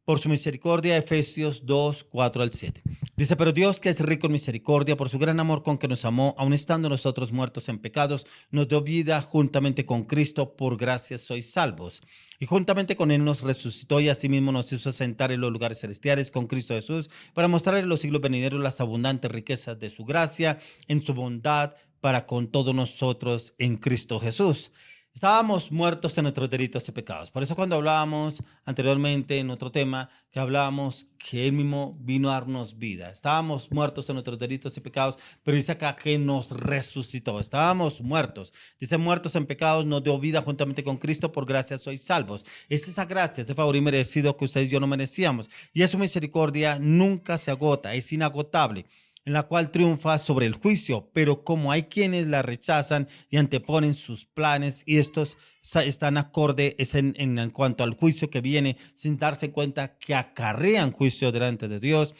Por su misericordia, Efesios 2, 4 al 7. Dice, pero Dios, que es rico en misericordia, por su gran amor con que nos amó, aun estando nosotros muertos en pecados, nos dio vida juntamente con Cristo, por gracia sois salvos. Y juntamente con Él nos resucitó y asimismo nos hizo sentar en los lugares celestiales con Cristo Jesús, para mostrar en los siglos venideros las abundantes riquezas de su gracia, en su bondad, para con todos nosotros en Cristo Jesús. Estábamos muertos en nuestros delitos y pecados. Por eso cuando hablábamos anteriormente en otro tema, que hablábamos que Él mismo vino a darnos vida. Estábamos muertos en nuestros delitos y pecados, pero dice acá que nos resucitó. Estábamos muertos. Dice, muertos en pecados, nos dio vida juntamente con Cristo, por gracia sois salvos. Es esa gracia, ese favor inmerecido que usted y yo no merecíamos. Y su misericordia nunca se agota, es inagotable, en la cual triunfa sobre el juicio, pero como hay quienes la rechazan y anteponen sus planes, y estos están acorde en cuanto al juicio que viene, sin darse cuenta que acarrean juicio delante de Dios.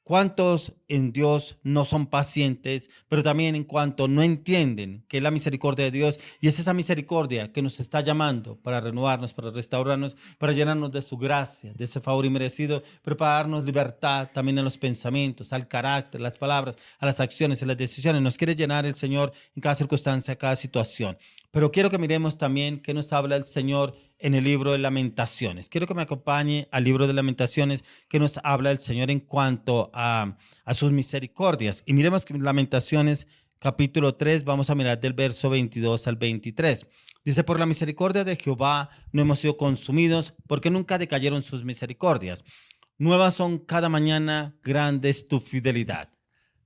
¿Cuántos en Dios no son pacientes, pero también en cuanto no entienden que es la misericordia de Dios? Y es esa misericordia que nos está llamando para renovarnos, para restaurarnos, para llenarnos de su gracia, de ese favor inmerecido, pero para darnos libertad también a los pensamientos, al carácter, las palabras, a las acciones, a las decisiones. Nos quiere llenar el Señor en cada circunstancia, cada situación. pero quiero que miremos también qué nos habla el Señor en el libro de Lamentaciones. Quiero que me acompañe al libro de Lamentaciones que nos habla el Señor en cuanto a sus misericordias. Y miremos que Lamentaciones capítulo 3, vamos a mirar del verso 22 al 23. Dice, por la misericordia de Jehová no hemos sido consumidos, porque nunca decayeron sus misericordias. Nuevas son cada mañana, grande es tu fidelidad.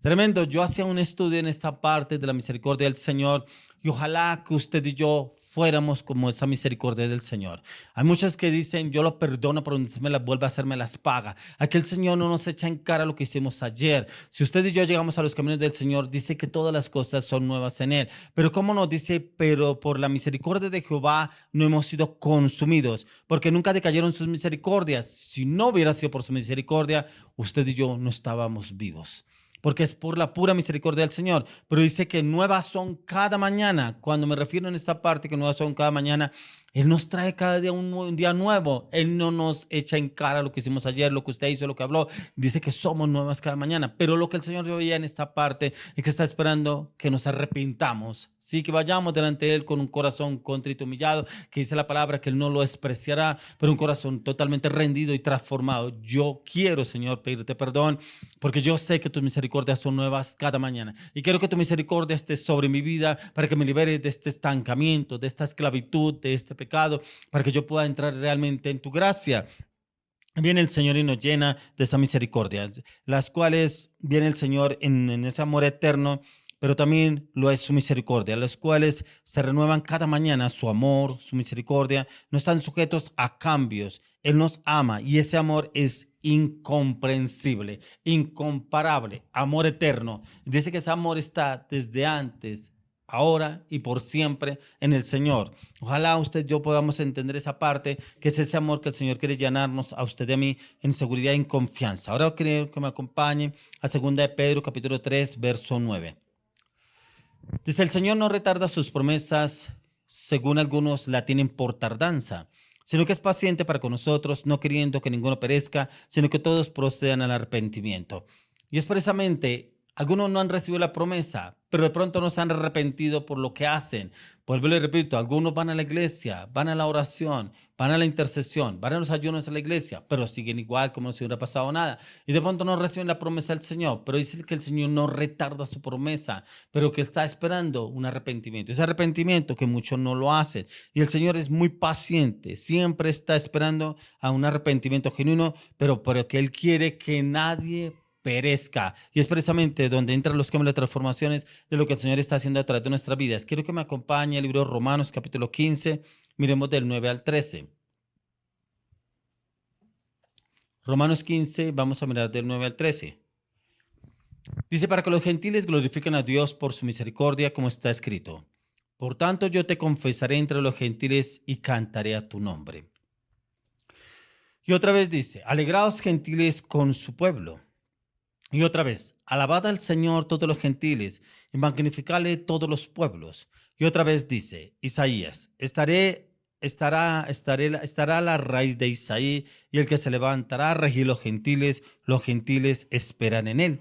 Tremendo, yo hacía un estudio en esta parte de la misericordia del Señor y ojalá que usted y yo fuéramos como esa misericordia del Señor. Hay muchos que dicen, yo lo perdono, pero no me las vuelve a hacer, me las paga. Aquí el Señor no nos echa en cara lo que hicimos ayer. Si usted y yo llegamos a los caminos del Señor, dice que todas las cosas son nuevas en Él. Pero ¿cómo nos dice? Pero por la misericordia de Jehová no hemos sido consumidos, porque nunca decayeron sus misericordias. Si no hubiera sido por su misericordia, usted y yo no estábamos vivos, porque es por la pura misericordia del Señor. Pero dice que nuevas son cada mañana. Cuando me refiero en esta parte que nuevas son cada mañana, Él nos trae cada día un día nuevo. Él no nos echa en cara lo que hicimos ayer, lo que usted hizo, lo que habló. Dice que somos nuevas cada mañana. Pero lo que el Señor veía en esta parte es que está esperando que nos arrepintamos. Sí, que vayamos delante de Él con un corazón contrito, humillado, que dice la palabra que Él no lo despreciará, pero un corazón totalmente rendido y transformado. Yo quiero, Señor, pedirte perdón, porque yo sé que tus misericordias son nuevas cada mañana. Y quiero que tu misericordia esté sobre mi vida para que me liberes de este estancamiento, de esta esclavitud, de este pecado, para que yo pueda entrar realmente en tu gracia. Viene el Señor y nos llena de esa misericordia, las cuales viene el Señor en ese amor eterno, pero también lo es su misericordia, las cuales se renuevan cada mañana. Su amor, su misericordia, no están sujetos a cambios. Él nos ama y ese amor es incomprensible, incomparable, amor eterno. Dice que ese amor está desde antes, ahora y por siempre en el Señor. Ojalá usted y yo podamos entender esa parte, que es ese amor que el Señor quiere llenarnos a usted y a mí en seguridad y en confianza. Ahora quiero que me acompañe a 2 de Pedro capítulo 3, verso 9. Dice, el Señor no retarda sus promesas, según algunos la tienen por tardanza, sino que es paciente para con nosotros, no queriendo que ninguno perezca, sino que todos procedan al arrepentimiento. Y es precisamente, algunos no han recibido la promesa, pero de pronto no se han arrepentido por lo que hacen. Vuelvo y le repito, algunos van a la iglesia, van a la oración, van a la intercesión, van a los ayunos a la iglesia, pero siguen igual como si hubiera pasado nada. Y de pronto no reciben la promesa del Señor, pero dice que el Señor no retarda su promesa, pero que está esperando un arrepentimiento. Ese arrepentimiento que muchos no lo hacen. Y el Señor es muy paciente, siempre está esperando a un arrepentimiento genuino, pero que Él quiere que nadie perezca. Y es precisamente donde entran los cambios de transformaciones de lo que el Señor está haciendo a través de nuestras vidas. Quiero que me acompañe el libro de Romanos capítulo 15, miremos del 9 al 13. Romanos 15, vamos a mirar del 9 al 13. Dice, para que los gentiles glorifiquen a Dios por su misericordia, como está escrito. Por tanto, yo te confesaré entre los gentiles y cantaré a tu nombre. Y otra vez dice, alegraos gentiles con su pueblo. Y otra vez, alabad al Señor todos los gentiles y magnificadle todos los pueblos. Y otra vez dice Isaías, estará la raíz de Isaí y el que se levantará a regir los gentiles esperan en él.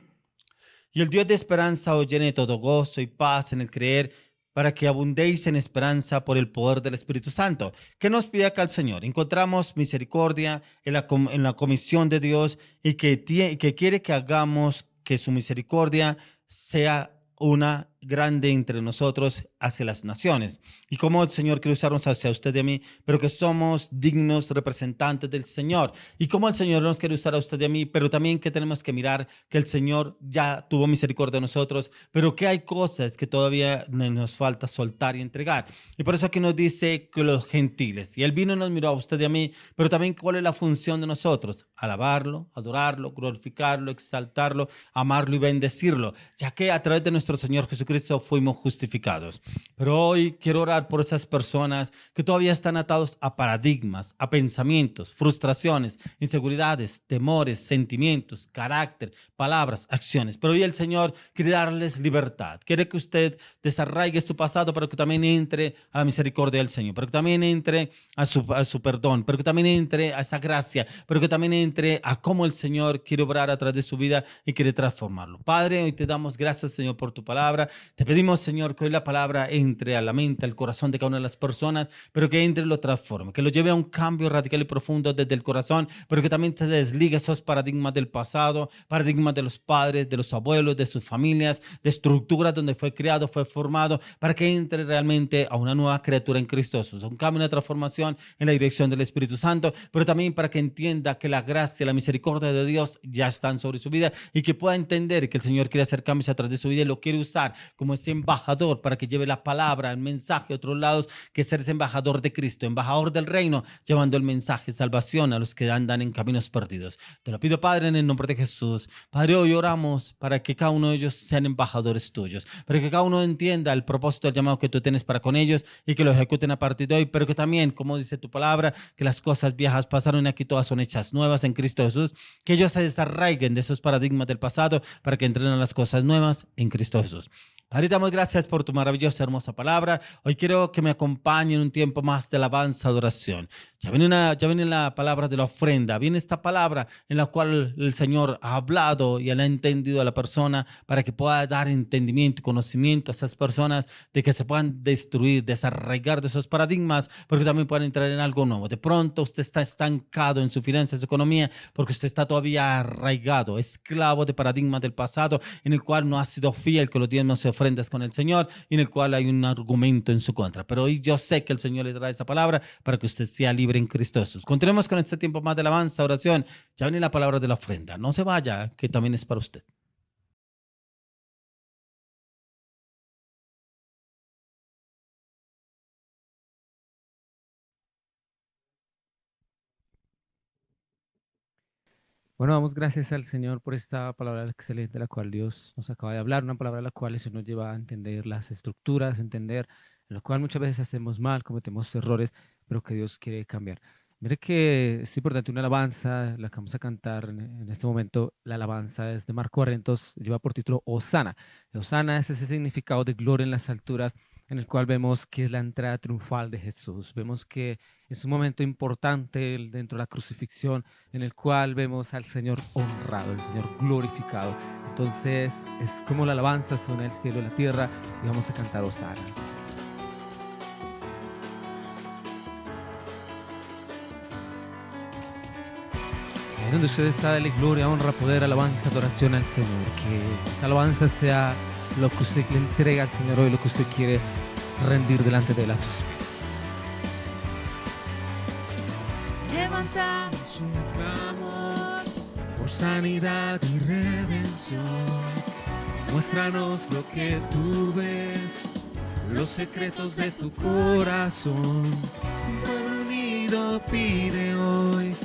Y el Dios de esperanza os llene de todo gozo y paz en el creer, para que abundéis en esperanza por el poder del Espíritu Santo. ¿Qué nos pide acá el Señor? Encontramos misericordia en la comisión de Dios y que quiere que hagamos que su misericordia sea una grande entre nosotros hacia las naciones. Y como el Señor quiere usarnos hacia usted y a mí, pero que somos dignos representantes del Señor. Y como el Señor nos quiere usar a usted y a mí, pero también que tenemos que mirar que el Señor ya tuvo misericordia de nosotros, pero que hay cosas que todavía nos falta soltar y entregar. Y por eso aquí nos dice que los gentiles, y Él vino y nos miró a usted y a mí, pero también cuál es la función de nosotros: alabarlo, adorarlo, glorificarlo, exaltarlo, amarlo y bendecirlo, ya que a través de nuestro Señor Jesucristo fuimos justificados. Pero hoy quiero orar por esas personas que todavía están atados a paradigmas, a pensamientos, frustraciones, inseguridades, temores, sentimientos, carácter, palabras, acciones. Pero hoy el Señor quiere darles libertad. Quiere que usted desarraigue su pasado, pero que también entre a la misericordia del Señor, pero que también entre a su perdón, pero que también entre a esa gracia, pero que también entre a cómo el Señor quiere obrar a través de su vida y quiere transformarlo. Padre, hoy te damos gracias, Señor, por tu palabra. Te pedimos, Señor, que hoy la palabra entre a la mente, al corazón de cada una de las personas, pero que entre y lo transforme, que lo lleve a un cambio radical y profundo desde el corazón, pero que también te desligue esos paradigmas del pasado, paradigmas de los padres, de los abuelos, de sus familias, de estructuras donde fue criado, fue formado, para que entre realmente a una nueva criatura en Cristo Jesús, un cambio, una transformación en la dirección del Espíritu Santo, pero también para que entienda que la gracia, la misericordia de Dios ya están sobre su vida y que pueda entender que el Señor quiere hacer cambios a través de su vida y lo quiere usar como ese embajador para que lleve la palabra, el mensaje a otros lados, que ser ese embajador de Cristo, embajador del reino, llevando el mensaje de salvación a los que andan en caminos perdidos. Te lo pido, Padre, en el nombre de Jesús. Padre, hoy oramos para que cada uno de ellos sean embajadores tuyos, para que cada uno entienda el propósito del llamado que tú tienes para con ellos y que lo ejecuten a partir de hoy, pero que también, como dice tu palabra, que las cosas viejas pasaron y aquí todas son hechas nuevas en Cristo Jesús, que ellos se desarraiguen de esos paradigmas del pasado para que entren a las cosas nuevas en Cristo Jesús. Padre, damos gracias por tu maravillosa, hermosa palabra. Hoy quiero que me acompañe en un tiempo más de alabanza, adoración. Ya viene la palabra de la ofrenda, viene esta palabra en la cual el Señor ha hablado y él ha entendido a la persona para que pueda dar entendimiento y conocimiento a esas personas de que se puedan destruir, desarraigar de esos paradigmas, porque también puedan entrar en algo nuevo. De pronto usted está estancado en su finanza, en su economía, porque usted está todavía arraigado, esclavo de paradigmas del pasado, en el cual no ha sido fiel con los diezmos y ofrendas con el Señor, y en el cual hay un argumento en su contra. Pero hoy yo sé que el Señor le trae esa palabra para que usted sea libre en Cristo Jesús. Continuemos con este tiempo más de alabanza, oración. Ya viene la palabra de la ofrenda. No se vaya, que también es para usted. Bueno, damos gracias al Señor por esta palabra excelente, la cual Dios nos acaba de hablar, una palabra la cual eso nos lleva a entender las estructuras, entender en lo cual muchas veces hacemos mal, cometemos errores, pero que Dios quiere cambiar. Mire que es importante una alabanza, la que vamos a cantar en este momento. La alabanza es de Marco Barrientos, lleva por título Hosana. Hosana es ese significado de gloria en las alturas, en el cual vemos que es la entrada triunfal de Jesús. Vemos que es un momento importante dentro de la crucifixión, en el cual vemos al Señor honrado, el Señor glorificado. Entonces es como la alabanza suena el cielo y la tierra, y vamos a cantar Hosana. Ahí donde usted está, dale gloria, honra, poder, alabanza, adoración al Señor. Que esa alabanza sea lo que usted le entrega al Señor hoy, lo que usted quiere rendir delante de él a sus pies. Levantamos un clamor por sanidad y redención. Muéstranos lo que tú ves, los secretos de tu corazón. Un pueblo unido pide hoy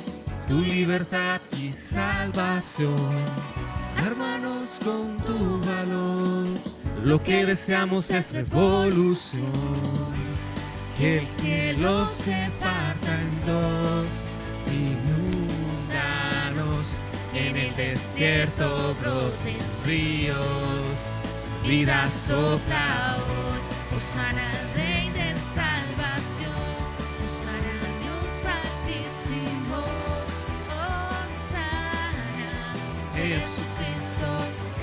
tu libertad y salvación. Hermanos, con tu valor, lo que deseamos es revolución. Que el cielo se parta en dos, inúndanos, en el desierto broten ríos, vida sopla hoy. Hosana al Rey de salvación, Hosana al Dios altísimo, Hosana, Jesucristo,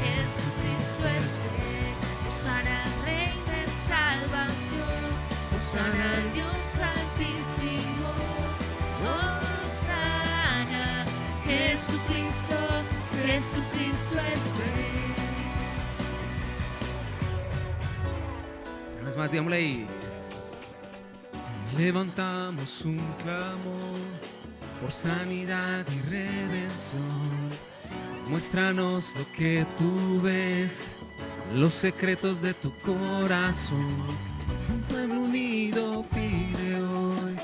Jesucristo es Rey. Hosana al Rey de salvación, Hosana al Dios altísimo, Hosana, Jesucristo, Jesucristo es Rey. Una vez más, digámosle ahí. Levantamos un clamor por sanidad y redención. Muéstranos lo que tú ves, los secretos de tu corazón. Un pueblo unido pide hoy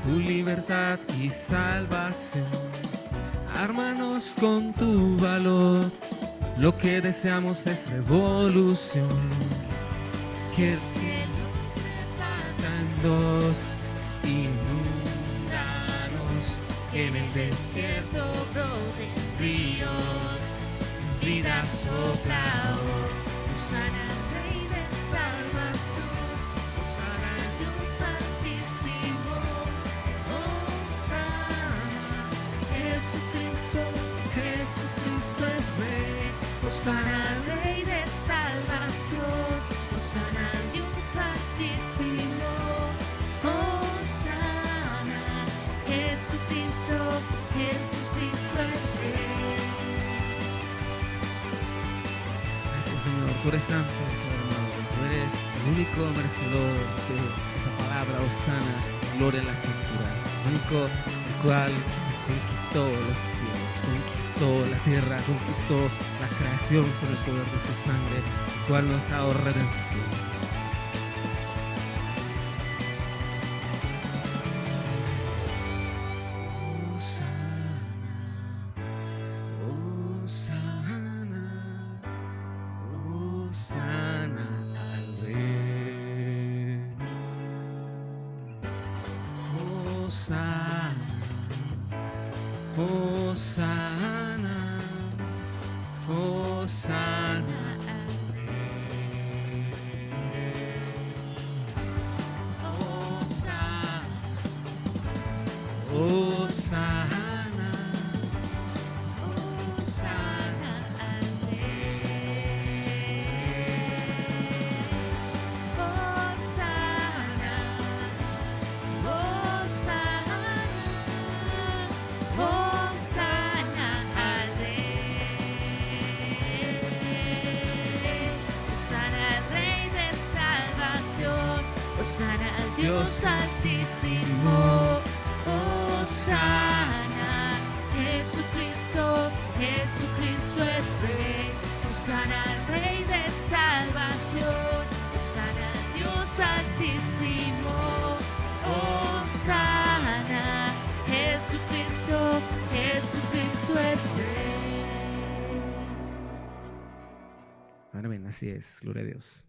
tu libertad y salvación. Ármanos con tu valor, lo que deseamos es revolución. Que el cielo se parta en dos, inúndanos, en el desierto broten ríos, vida sopla hoy. Hosana al Rey de salvación, Hosana al Dios altísimo, Hosana, Jesucristo, Jesucristo es Rey. Hosana al Rey de salvación, Hosana al Dios altísimo, Hosana. Jesucristo, Jesucristo es Rey. Gracias, Señor. Tú eres santo, hermano. Tú eres el único merecedor de esa palabra, Hosana, gloria en las alturas. El único el cual conquistó los cielos, conquistó la tierra, conquistó la creación por el poder de su sangre, el cual nos ha dado redención. Hosana al Rey. Hosana, Hosana, Hosana al Rey. Hosana, Hosana, Hosana al Rey. Hosana, Hosana, Hosana al Rey. Hosana al Rey de salvación, Hosana al Dios altísimo, Hosana. Jesucristo, Jesucristo es Rey. Hosana al Rey de salvación, Hosana al Dios altísimo, Hosana. Jesucristo, Jesucristo es Rey. Amén, así es, gloria a Dios.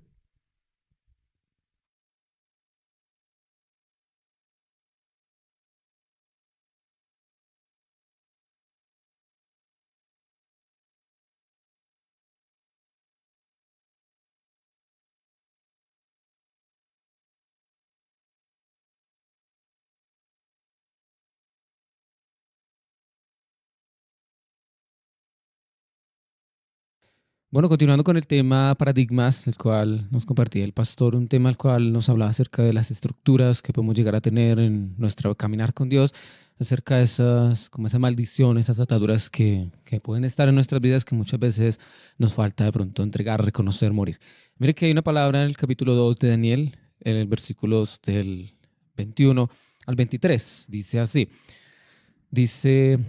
Bueno, continuando con el tema paradigmas, el cual nos compartía el pastor, un tema al cual nos hablaba acerca de las estructuras que podemos llegar a tener en nuestro caminar con Dios, acerca de esas, como esas maldiciones, esas ataduras que pueden estar en nuestras vidas que muchas veces nos falta de pronto entregar, reconocer, morir. Mire que hay una palabra en el capítulo 2 de Daniel, en el versículos del 21 al 23, dice así, dice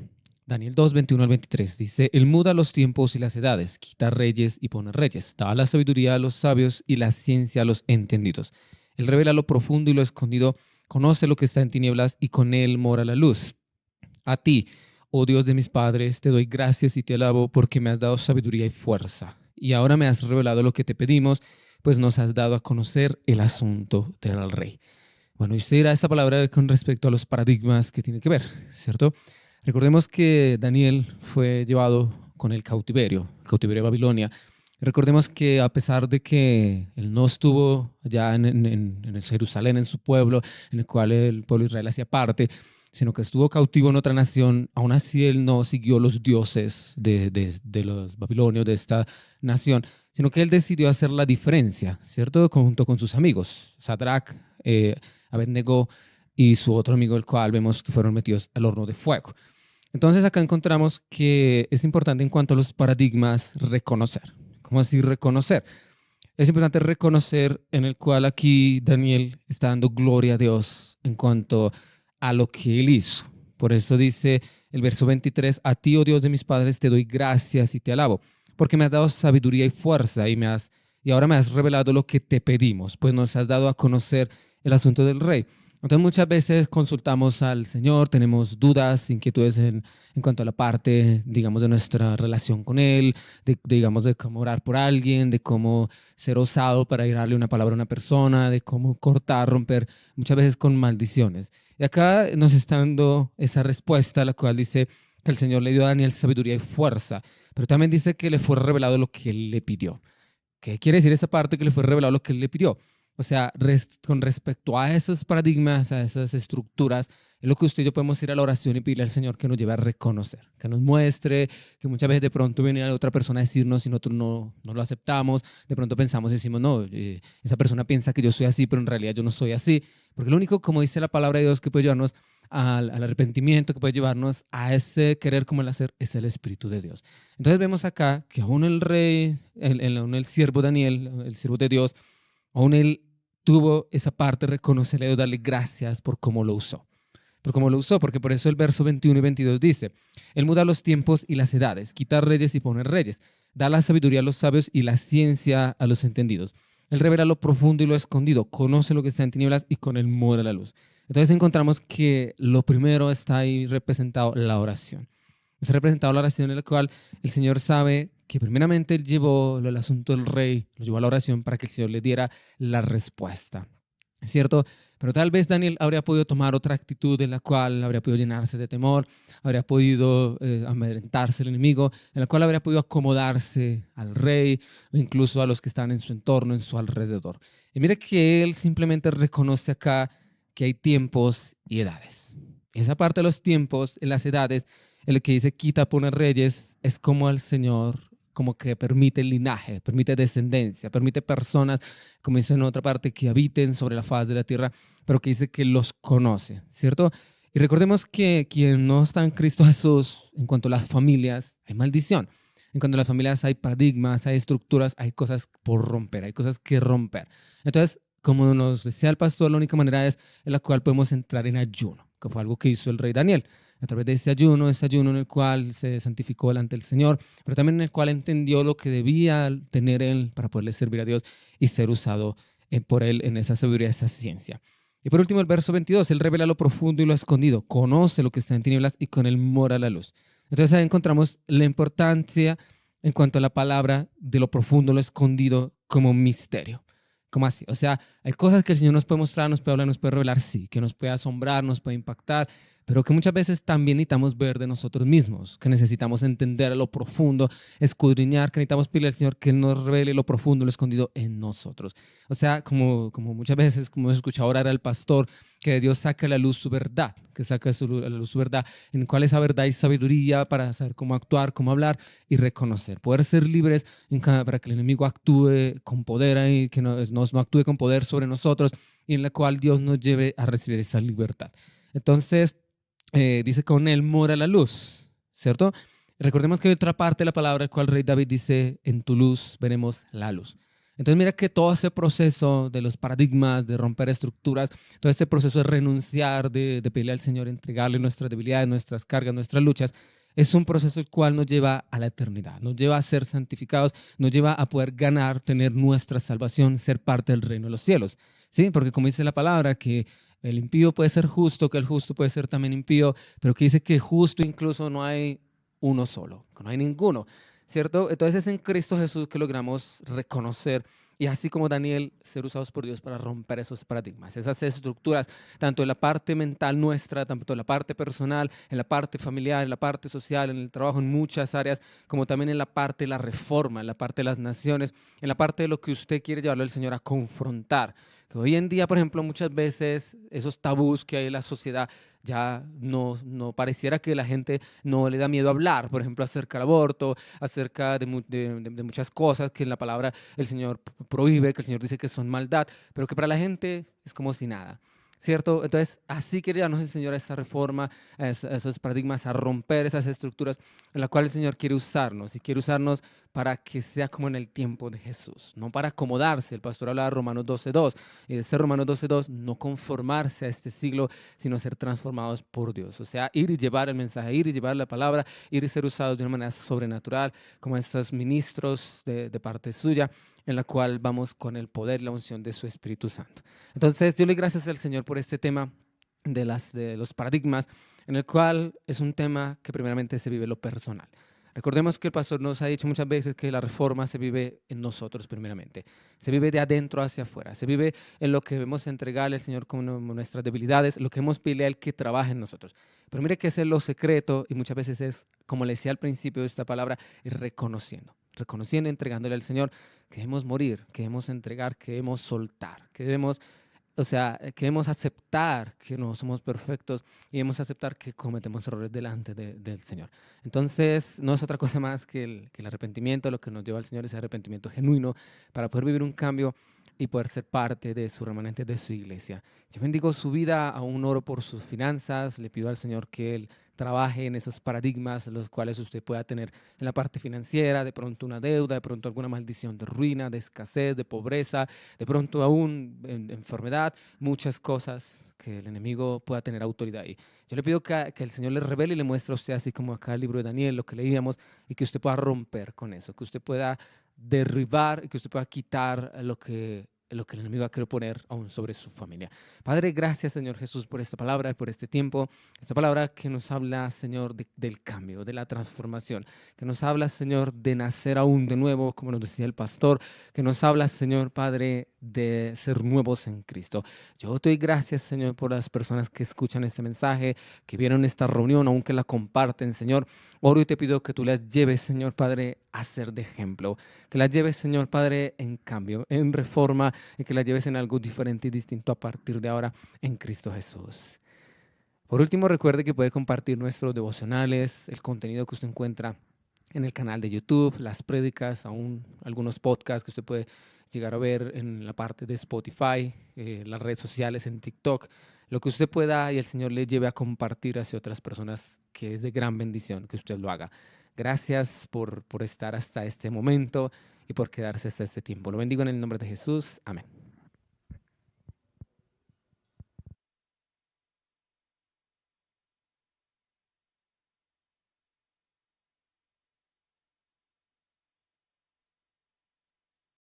Daniel 2, 21 al 23, dice, Él muda los tiempos y las edades, quita reyes y pone reyes, da la sabiduría a los sabios y la ciencia a los entendidos. Él revela lo profundo y lo escondido, conoce lo que está en tinieblas y con Él mora la luz. A ti, oh Dios de mis padres, te doy gracias y te alabo porque me has dado sabiduría y fuerza. Y ahora me has revelado lo que te pedimos, pues nos has dado a conocer el asunto del rey. Bueno, y usted dirá esta palabra con respecto a los paradigmas que tiene que ver, ¿cierto? Recordemos que Daniel fue llevado con el cautiverio de Babilonia. Recordemos que a pesar de que él no estuvo allá en el Jerusalén, en su pueblo, en el cual el pueblo de Israel hacía parte, sino que estuvo cautivo en otra nación, aún así él no siguió los dioses de los babilonios, de esta nación, sino que él decidió hacer la diferencia, ¿cierto? Junto con sus amigos, Sadrach, Abednego y su otro amigo, el cual vemos que fueron metidos al horno de fuego. Entonces acá encontramos que es importante en cuanto a los paradigmas reconocer. ¿Cómo así reconocer? Es importante reconocer en el cual aquí Daniel está dando gloria a Dios en cuanto a lo que él hizo. Por eso dice el verso 23, a ti, oh Dios de mis padres, te doy gracias y te alabo, porque me has dado sabiduría y fuerza y ahora me has revelado lo que te pedimos, pues nos has dado a conocer el asunto del rey. Entonces muchas veces consultamos al Señor, tenemos dudas, inquietudes en cuanto a la parte, digamos, de nuestra relación con Él, digamos, de cómo orar por alguien, de cómo ser osado para ir a darle una palabra a una persona, de cómo cortar, romper, muchas veces con maldiciones. Y acá nos está dando esa respuesta, la cual dice que el Señor le dio a Daniel sabiduría y fuerza, pero también dice que le fue revelado lo que Él le pidió. ¿Qué quiere decir esa parte que le fue revelado lo que Él le pidió? O sea, con respecto a esos paradigmas, a esas estructuras, Es lo que usted y yo podemos ir a la oración y pedirle al Señor que nos lleve a reconocer, que nos muestre, que muchas veces de pronto viene a otra persona a decirnos y nosotros no lo aceptamos, de pronto pensamos y decimos, no, esa persona piensa que yo soy así, pero en realidad yo no soy así, porque lo único, como dice la palabra de Dios, que puede llevarnos al arrepentimiento, que puede llevarnos a ese querer como el hacer, es el Espíritu de Dios. Entonces vemos acá que aún el rey, aún el siervo Daniel, el siervo de Dios, aún él tuvo esa parte de reconocerle a Dios, darle gracias por cómo lo usó. Por cómo lo usó, porque por eso el verso 21 y 22 dice, Él muda los tiempos y las edades, quita reyes y pone reyes, da la sabiduría a los sabios y la ciencia a los entendidos. Él revela lo profundo y lo escondido, conoce lo que está en tinieblas y con él mora la luz. Entonces encontramos que lo primero está ahí representado la oración. Está representado la oración en la cual el Señor sabe que primeramente Él llevó el asunto del rey, lo llevó a la oración para que el Señor le diera la respuesta. ¿Es cierto? Pero tal vez Daniel habría podido tomar otra actitud en la cual habría podido llenarse de temor, habría podido amedrentarse el enemigo, en la cual habría podido acomodarse al rey o incluso a los que están en su entorno, en su alrededor. Y mire que él simplemente reconoce acá que hay tiempos y edades. Esa parte de los tiempos, en las edades, el que dice quita, pone reyes, es como el Señor como que permite linaje, permite descendencia, permite personas, como dice en otra parte, que habiten sobre la faz de la tierra, pero que dice que los conoce, ¿cierto? Y recordemos que quien no está en Cristo Jesús, en cuanto a las familias, hay maldición. En cuanto a las familias hay paradigmas, hay estructuras, hay cosas por romper, hay cosas que romper. Entonces, como nos decía el pastor, la única manera es en la cual podemos entrar en ayuno, que fue algo que hizo el rey Daniel. A través de ese ayuno en el cual se santificó delante del Señor, pero también en el cual entendió lo que debía tener él para poderle servir a Dios y ser usado por él en esa sabiduría, esa ciencia. Y por último, el verso 22, Él revela lo profundo y lo escondido, conoce lo que está en tinieblas y con él mora la luz. Entonces ahí encontramos la importancia en cuanto a la palabra de lo profundo, lo escondido como misterio. ¿Cómo así? O sea, hay cosas que el Señor nos puede mostrar, nos puede hablar, nos puede revelar, sí, que nos puede asombrar, nos puede impactar, pero que muchas veces también necesitamos ver de nosotros mismos, que necesitamos entender lo profundo, escudriñar, que necesitamos pedirle al Señor que Él nos revele lo profundo, lo escondido en nosotros. O sea, como muchas veces, como hemos escuchado orar al pastor, que Dios saque a la luz su verdad, que saque a la luz su verdad, en cual esa verdad y sabiduría para saber cómo actuar, cómo hablar y reconocer. Poder ser libres para que el enemigo actúe con poder y que no actúe con poder sobre nosotros y en la cual Dios nos lleve a recibir esa libertad. Entonces, dice con él mora la luz, ¿cierto? Recordemos que hay otra parte de la palabra, el cual el rey David dice, en tu luz veremos la luz. Entonces mira que todo ese proceso de los paradigmas, de romper estructuras, todo este proceso de renunciar, de pedirle al Señor, entregarle nuestras debilidades, nuestras cargas, nuestras luchas, es un proceso el cual nos lleva a la eternidad, nos lleva a ser santificados, nos lleva a poder ganar, tener nuestra salvación, ser parte del reino de los cielos. ¿Sí? Porque como dice la palabra, que el impío puede ser justo, que el justo puede ser también impío, pero que dice que justo incluso no hay uno solo, que no hay ninguno, ¿cierto? Entonces es en Cristo Jesús que logramos reconocer y así como Daniel, ser usados por Dios para romper esos paradigmas, esas estructuras, tanto en la parte mental nuestra, tanto en la parte personal, en la parte familiar, en la parte social, en el trabajo, en muchas áreas, como también en la parte de la reforma, en la parte de las naciones, en la parte de lo que usted quiere llevarlo al Señor a confrontar. Que hoy en día, por ejemplo, muchas veces esos tabús que hay en la sociedad ya no pareciera que la gente no le da miedo hablar, por ejemplo, acerca del aborto, acerca de muchas cosas que en la palabra el Señor prohíbe, que el Señor dice que son maldad, pero que para la gente es como si nada. ¿Cierto? Entonces, así quiere darnos el Señor a esa reforma, a esos paradigmas, a romper esas estructuras en las cuales el Señor quiere usarnos y quiere usarnos para que sea como en el tiempo de Jesús, no para acomodarse. El pastor hablaba de Romanos 12:2 y de ese Romanos 12:2, no conformarse a este siglo, sino ser transformados por Dios. O sea, ir y llevar el mensaje, ir y llevar la palabra, ir y ser usados de una manera sobrenatural, como estos ministros de parte suya, en la cual vamos con el poder y la unción de su Espíritu Santo. Entonces, yo le doy gracias al Señor por este tema de los paradigmas, en el cual es un tema que primeramente se vive lo personal. Recordemos que el pastor nos ha dicho muchas veces que la reforma se vive en nosotros primeramente. Se vive de adentro hacia afuera. Se vive en lo que debemos entregarle al Señor como nuestras debilidades, lo que hemos pedido a Él que trabaje en nosotros. Pero mire que ese es lo secreto y muchas veces es, como le decía al principio de esta palabra, es reconociendo, entregándole al Señor que debemos morir, que debemos entregar, que debemos soltar, que debemos o sea, queremos aceptar que no somos perfectos y debemos aceptar que cometemos errores delante del Señor. Entonces, no es otra cosa más que el arrepentimiento, lo que nos lleva al Señor, ese arrepentimiento genuino para poder vivir un cambio y poder ser parte de su remanente, de su iglesia. Yo bendigo su vida, aún oro por sus finanzas, le pido al Señor que Él trabaje en esos paradigmas los cuales usted pueda tener en la parte financiera, de pronto una deuda, de pronto alguna maldición de ruina, de escasez, de pobreza, de pronto aún de enfermedad, muchas cosas que el enemigo pueda tener autoridad ahí. Yo le pido que el Señor le revele y le muestre a usted, así como acá el libro de Daniel, lo que leíamos, y que usted pueda romper con eso, que usted pueda derribar y que usted pueda quitar lo que el enemigo ha querido poner aún sobre su familia. Padre, gracias, Señor Jesús, por esta palabra y por este tiempo. Esta palabra que nos habla, Señor, del cambio, de la transformación, que nos habla, Señor, de nacer aún de nuevo, como nos decía el pastor, que nos habla, Señor, Padre, de ser nuevos en Cristo. Yo te doy gracias, Señor, por las personas que escuchan este mensaje, que vieron esta reunión, aunque la comparten, Señor. Oro y te pido que tú las lleves, Señor, Padre, a ser de ejemplo, que las lleves, Señor, Padre, en cambio, en reforma, y que las lleves en algo diferente y distinto a partir de ahora en Cristo Jesús. Por último, recuerde que puede compartir nuestros devocionales, el contenido que usted encuentra en el canal de YouTube, las prédicas, aún algunos podcasts que usted puede llegar a ver en la parte de Spotify, las redes sociales, en TikTok, lo que usted pueda y el Señor le lleve a compartir hacia otras personas, que es de gran bendición que usted lo haga. Gracias por estar hasta este momento y por quedarse hasta este tiempo. Lo bendigo en el nombre de Jesús. Amén.